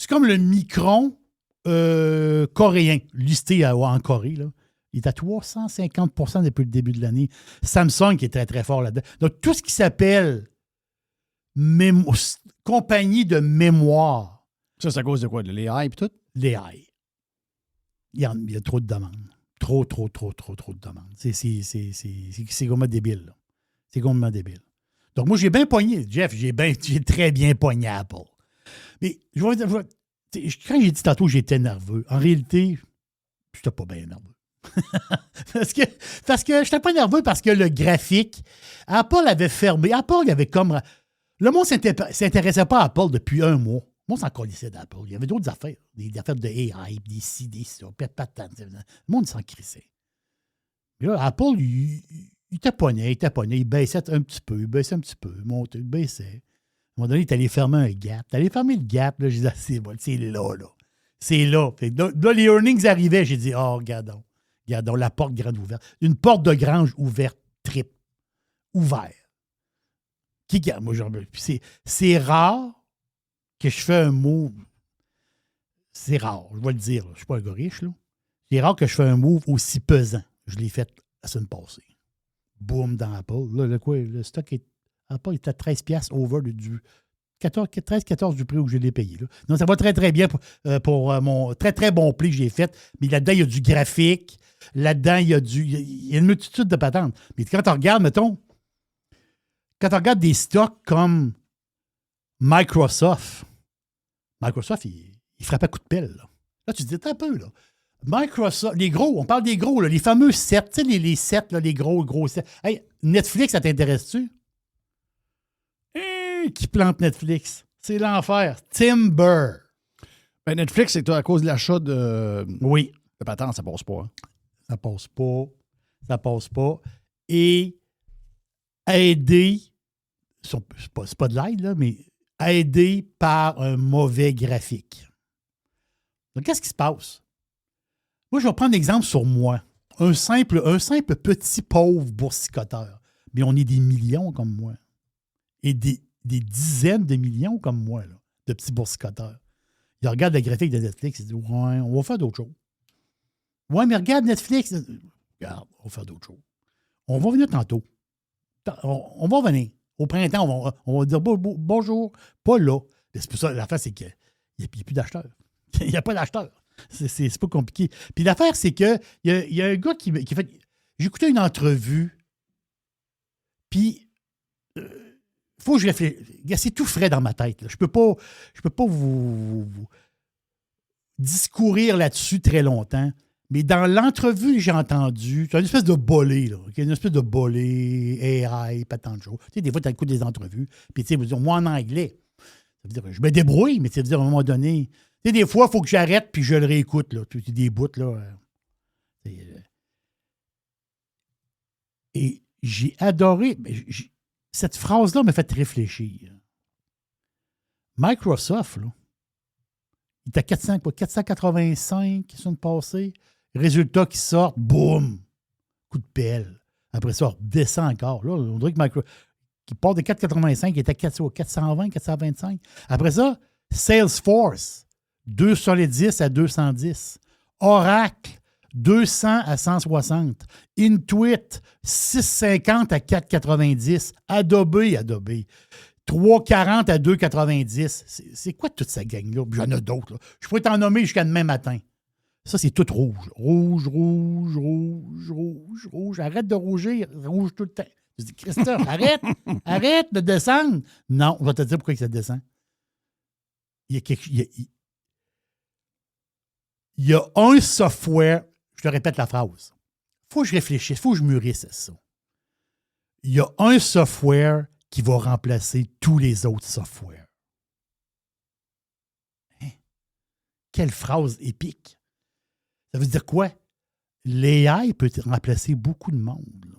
E: comme le Micron coréen, listé en Corée. Là. Il est à 350 % depuis le début de l'année. Samsung qui est très, très fort là-dedans. Donc, tout ce qui s'appelle compagnie de mémoire.
D: Ça, c'est à cause de quoi? Les AI et tout?
E: Les AI. Il y a trop de demandes. Trop de demandes. C'est complètement débile. Là. C'est complètement débile. Donc, moi, j'ai bien pogné. Jeff, j'ai très bien pogné Apple. Mais, quand j'ai dit tantôt que j'étais nerveux, en réalité, je n'étais pas bien nerveux. parce que je n'étais pas nerveux parce que le graphique, Apple avait fermé. Apple avait comme... Le monde ne s'intéressait pas à Apple depuis un mois. Moi, on s'en colissait d'Apple. Il y avait d'autres affaires. Des affaires de AI, des ci, des ça, le monde s'en crissait. Mais là, Apple, il taponnait. Il baissait un petit peu, il montait, il baissait. À un moment donné, il est allé fermer un gap. Il est allé fermer le gap. Là, j'ai dit, c'est là. C'est là. Là, les earnings arrivaient. J'ai dit, regardons, la porte grande ouverte. Une porte de grange ouverte, triple, ouverte. Moi, c'est rare que je fais un move. C'est rare, je vais le dire. Là. Je ne suis pas un gars riche. Là. C'est rare que je fais un move aussi pesant. Je l'ai fait la semaine passée. Boum, dans Apple. Là, le stock Apple est à 13$ over du 13-14 du prix où je l'ai payé. Là. Donc, ça va très, très bien pour mon très, très bon prix que j'ai fait. Mais là-dedans, il y a du graphique. Là-dedans, il y a une multitude de patentes. Mais quand tu regardes, mettons, des stocks comme Microsoft, il frappe à coup de pelle. Là, tu te dis, attends un peu, là. Microsoft, les gros, on parle des gros, là, les fameux 7, tu sais, les 7, là, les gros 7. Hey, Netflix, ça t'intéresse-tu? qui plante Netflix. C'est l'enfer. Timber.
D: Ben Netflix, c'est à cause de l'achat de...
E: Oui.
D: De patente, ça passe pas. Hein?
E: Ça passe pas. Ça passe pas. Et aidé, c'est pas de l'aide, là, mais aidé par un mauvais graphique. Donc, qu'est-ce qui se passe? Moi, je vais prendre l'exemple sur moi. Un simple petit pauvre boursicoteur. Mais on est des millions comme moi. Et des dizaines de millions comme moi, là, de petits boursicoteurs. Ils regardent le graphique de Netflix et disent « Ouais, on va faire d'autres choses. » Ouais, mais regarde Netflix. Regarde, on va faire d'autres choses. On va venir tantôt. On va venir. Au printemps, on va dire bonjour. Pas là. C'est pour ça, l'affaire, c'est qu'il n'y a plus d'acheteurs. Il n'y a pas d'acheteurs. C'est pas compliqué. Puis l'affaire, c'est qu'il y a un gars qui fait... J'ai écouté une entrevue, puis faut que je réfléchisse. C'est tout frais dans ma tête. Là. Je peux pas vous discourir là-dessus très longtemps. Mais dans l'entrevue que j'ai entendue, tu as une espèce de bolé, là. Une espèce de bolé, AI, pas tant de choses. Tu sais, des fois, tu écoutes des entrevues, puis tu sais, moi en anglais, ça veut dire que je me débrouille, mais ça veut dire à un moment donné, tu sais, des fois, il faut que j'arrête, puis je le réécoute, là. Des bouts, là. Et j'ai adoré, cette phrase-là m'a fait réfléchir. Microsoft, là, il était à 485 qui sont passés. Résultat qui sortent, boum, coup de pelle. Après ça, on redescend encore. Là, on dirait que qui part de 485, il était à 420, 425. Après ça, Salesforce, 210 à 210. Oracle, 200 à 160. Intuit, 650 à 490. Adobe. 340 à 290. C'est quoi toute cette gang-là? Il y en a d'autres. Là. Je pourrais t'en nommer jusqu'à demain matin. Ça, c'est tout rouge. Rouge. Arrête de rougir. Rouge tout le temps. Je dis, Christophe, arrête de descendre. Non, on va te dire pourquoi ça descend. Il y a un software, je te répète la phrase. Il faut que je réfléchisse, il faut que je mûrisse ça. Il y a un software qui va remplacer tous les autres softwares. Hein? Quelle phrase épique. Ça veut dire quoi? L'AI peut remplacer beaucoup de monde, là.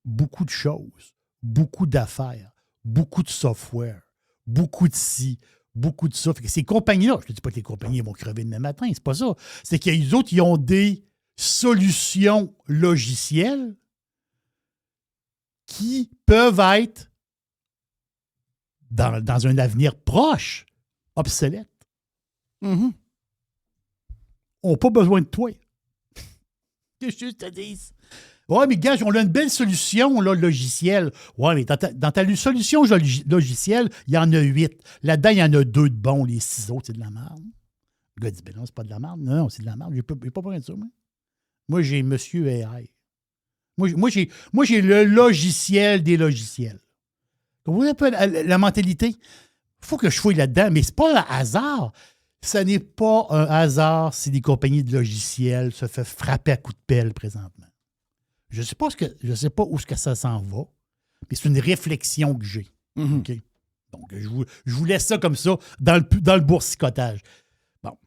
E: Beaucoup de choses, beaucoup d'affaires, beaucoup de software, beaucoup de ci, beaucoup de ça. Fait que ces compagnies-là, je ne te dis pas que les compagnies vont crever demain matin, c'est pas ça. C'est qu'il y a les autres, ils ont des solutions logicielles qui peuvent être, dans un avenir proche, obsolètes. Mm-hmm. On n'a pas besoin de toi. Que je te dise. Ouais, mais gars, on a une belle solution là, logicielle. Ouais, mais dans ta solution logicielle, il y en a 8. Là-dedans, il y en a 2 de bons. Les 6 autres, c'est de la merde. Le gars dit, ben non, c'est pas de la merde. Non, c'est de la merde. Je n'ai pas besoin de ça, moi. Moi, j'ai Monsieur AI. Moi, j'ai le logiciel des logiciels. Vous voyez un peu la mentalité? Il faut que je fouille là-dedans, mais c'est pas un hasard. Ce n'est pas un hasard si des compagnies de logiciels se font frapper à coups de pelle présentement. Je ne sais pas où ça s'en va, mais c'est une réflexion que j'ai. Mm-hmm. Okay? Donc, je vous laisse ça comme ça dans le boursicotage. Bon.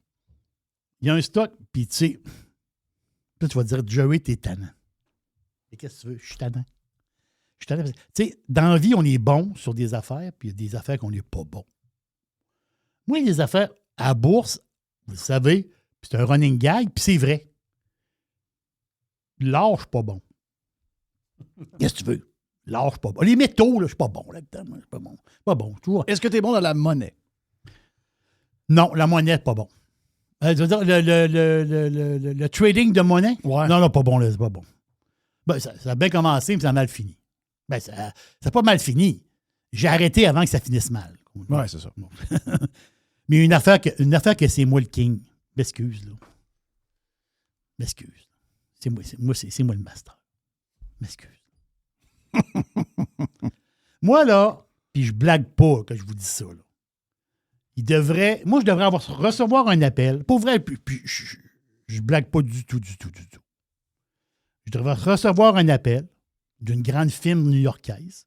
E: Il y a un stock, puis tu sais, là, tu vas te dire, Joey, t'es tannant. Et qu'est-ce que tu veux? Je suis tannant. Tu sais, dans la vie, on est bon sur des affaires, puis il y a des affaires qu'on n'est pas bon. Moi, il y a des affaires à bourse, vous le savez, c'est un running gag, puis c'est vrai. L'or, je suis pas bon. Qu'est-ce que tu veux? L'or, je suis pas bon. Les métaux, là, je suis pas bon là-dedans. Je suis pas bon. Pas bon. Toujours.
D: Est-ce que tu es bon dans la monnaie?
E: Non, la monnaie, c'est pas bon. Tu veux dire, le trading de monnaie?
D: Ouais.
E: Non, pas bon, là, c'est pas bon. Ben, ça a bien commencé, mais ça a mal fini. Ben, ça n'a pas mal fini. J'ai arrêté avant que ça finisse mal.
D: Oui, c'est ça.
E: Mais une affaire que c'est moi le king. M'excuse, là. M'excuse. C'est moi le master. M'excuse. Moi, là, puis je blague pas quand je vous dis ça, là. Je devrais recevoir un appel. Pour vrai, puis je blague pas du tout. Je devrais recevoir un appel d'une grande firme new-yorkaise.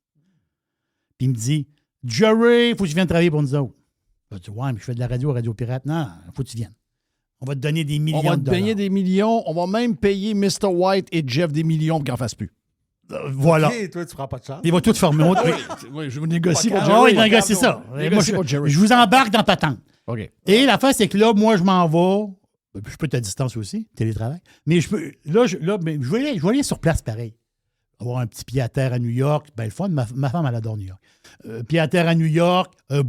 E: Puis il me dit, Jerry, faut que tu viennes travailler pour nous autres. Tu dis, ouais, mais je fais de la Radio Pirate. Non, faut que tu viennes. On va te donner des millions de dollars.
D: On va te payer des millions. On va même payer Mr. White et Jeff des millions pour qu'ils n'en fassent plus.
E: Voilà.
A: OK, toi, tu prends pas de chance.
E: Il va tout fermer.
D: Oui, je vous négocie
E: pour
D: Jerry.
E: Oui, je négocie ça. Moi, je vous embarque dans patente.
D: OK.
E: Et l'affaire, c'est que là, moi, je m'en vais. Je peux être à distance aussi, télétravail. Mais je peux. Je vais aller sur place pareil. Avoir un petit pied à terre à New York. Ben, le fun, ma femme, elle adore New York. Pied à terre à New York, un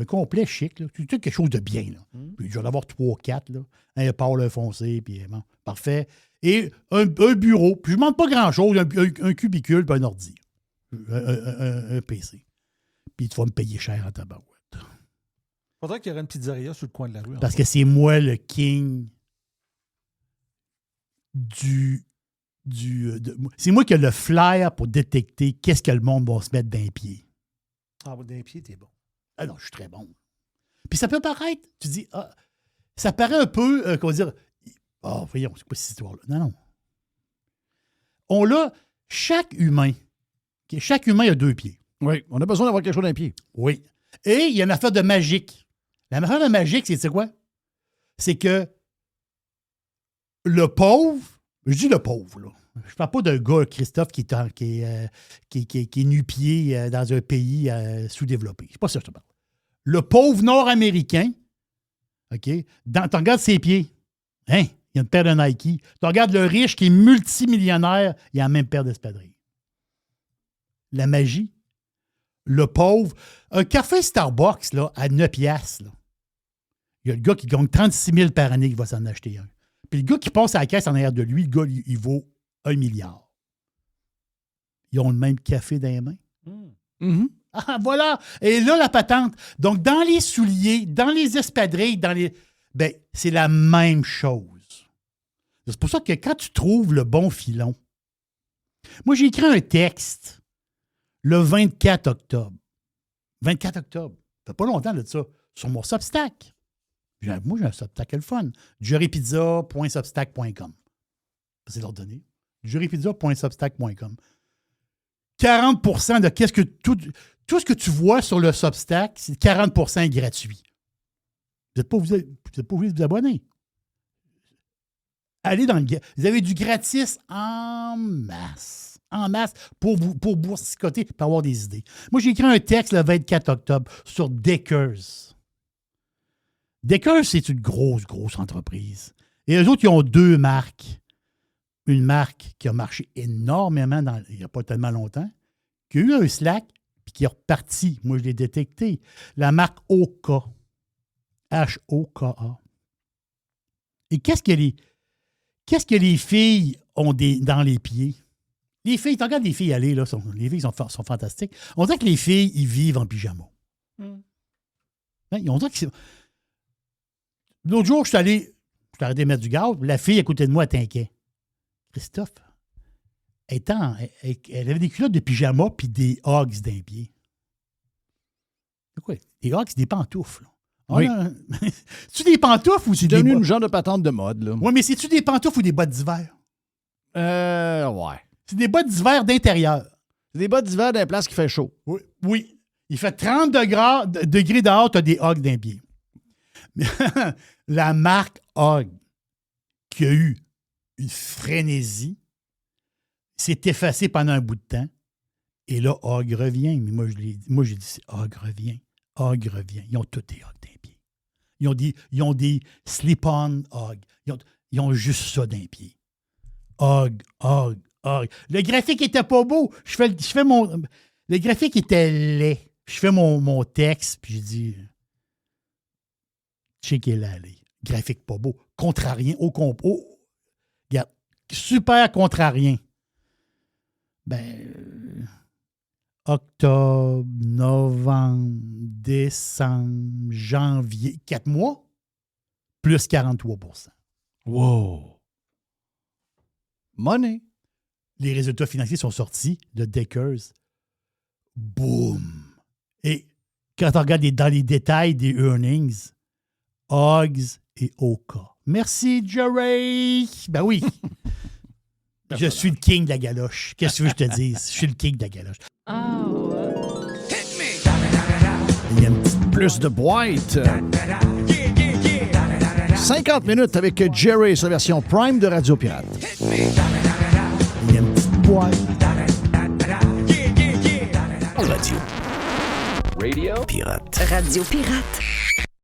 E: complet chic. Là. Quelque chose de bien. Là. Puis je vais en avoir 3 ou 4. Là. Un pâle foncé, puis bon, parfait. Et un bureau. Puis je ne demande pas grand-chose. Un cubicule, puis un ordi. Un PC. Puis tu vas me payer cher à ta barouette.
A: Faudrait qu'il y aurait une pizzeria sur le coin de la rue.
E: Parce que c'est moi le king c'est moi qui ai le flair pour détecter qu'est-ce que le monde va se mettre d'un pied.
A: Ah, d'un pied, t'es bon.
E: Ah non, je suis très bon. Puis ça peut paraître, tu dis, ça paraît un peu, comment dire, voyons, c'est quoi cette histoire-là? Non. Chaque humain a 2 pieds.
D: Oui, on a besoin d'avoir quelque chose d'un pied.
E: Oui. Et il y a une affaire de magique. L'affaire de magique, c'est quoi? C'est que le pauvre, je dis le pauvre, là. Je ne parle pas d'un gars, Christophe, qui est nu-pied dans un pays sous-développé. C'est pas ça que je te parle. Le pauvre Nord-Américain, OK, tu regardes ses pieds. Hein? Il y a une paire de Nike. Tu regardes le riche qui est multimillionnaire, il a la même paire d'espadrilles. La magie. Le pauvre. Un café Starbucks, là, à 9 piastres, là. Il y a le gars qui gagne 36 000 par année qui va s'en acheter un. Puis le gars qui passe à la caisse en arrière de lui, le gars, il vaut 1 milliard. Ils ont le même café dans les mains. Mm-hmm. Ah, voilà! Et là, la patente. Donc, dans les souliers, dans les espadrilles, c'est la même chose. C'est pour ça que quand tu trouves le bon filon, moi, j'ai écrit un texte le 24 octobre. 24 octobre. Ça fait pas longtemps de ça. Sur mon Substack. Moi, j'ai un Substack, le fun. jurypizza.substack.com. C'est l'ordonné. jurypizza.substack.com. 40% de tout ce que tu vois sur le Substack, c'est 40% gratuit. Vous n'êtes pas obligé de vous abonner. Allez dans le... Vous avez du gratis en masse. En masse pour boursicoter, pour avoir des idées. Moi, j'ai écrit un texte le 24 octobre sur Deckers. Deckers, c'est une grosse et eux autres, ils ont 2 marques. Une marque qui a marché énormément il n'y a pas tellement longtemps, qui a eu un slack, puis qui est reparti. Moi, je l'ai détecté. La marque Hoka. H-O-K-A. Et qu'est-ce que les filles ont dans les pieds? Les filles, tu regardes les filles aller, là, les filles sont fantastiques. On dirait que les filles, ils vivent en pyjama. Hein, on dirait que l'autre jour, je suis arrêté de mettre du gaz, la fille à côté de moi, elle t'inquiète. Christophe, elle avait des culottes de pyjama puis des Uggs d'un pied. C'est quoi? Des Uggs, c'est des pantoufles.
D: Oui.
E: C'est-tu des pantoufles ou c'est
D: devenu une genre de patente de mode, là.
E: Oui, mais c'est-tu des pantoufles ou des bottes d'hiver?
D: Ouais.
E: C'est des bottes d'hiver d'intérieur.
D: C'est des bottes d'hiver dans la place qui fait chaud.
E: Oui. Il fait 30 degrés dehors, tu as des Uggs d'un pied. La marque Ugg qui a eu une frénésie s'est effacée pendant un bout de temps. Et là, Ugg revient. Mais moi, j'ai dit, Ugg revient. Ugg revient. Ils ont tous des Ugg d'un pied. Ils ont des slip-on Ugg. Ils ont juste ça d'un pied. Ugg. Le graphique était pas beau. Le graphique était laid. Je fais mon texte, puis je dis, check est là, allez. Graphique pas beau. Contrarien au compo. Regarde, super contrarien. Octobre, novembre, décembre, janvier, 4 mois, plus 43%.
D: Wow! Money!
E: Les résultats financiers sont sortis de Deckers. Boum! Et quand on regarde dans les détails des earnings, Uggs et Hoka. Merci, Jerry! Ben oui! Je suis le king de la galoche. Qu'est-ce que tu veux que je te dise? Je suis le king de la galoche.
K: Oh. Hit me!
E: Il y a une petite...
D: Plus de boîte. 50 minutes avec Jerry sur la version Prime de Radio Pirate.
E: Il y a une petite boîte.
J: Radio. Radio Pirate.
I: Radio Pirate.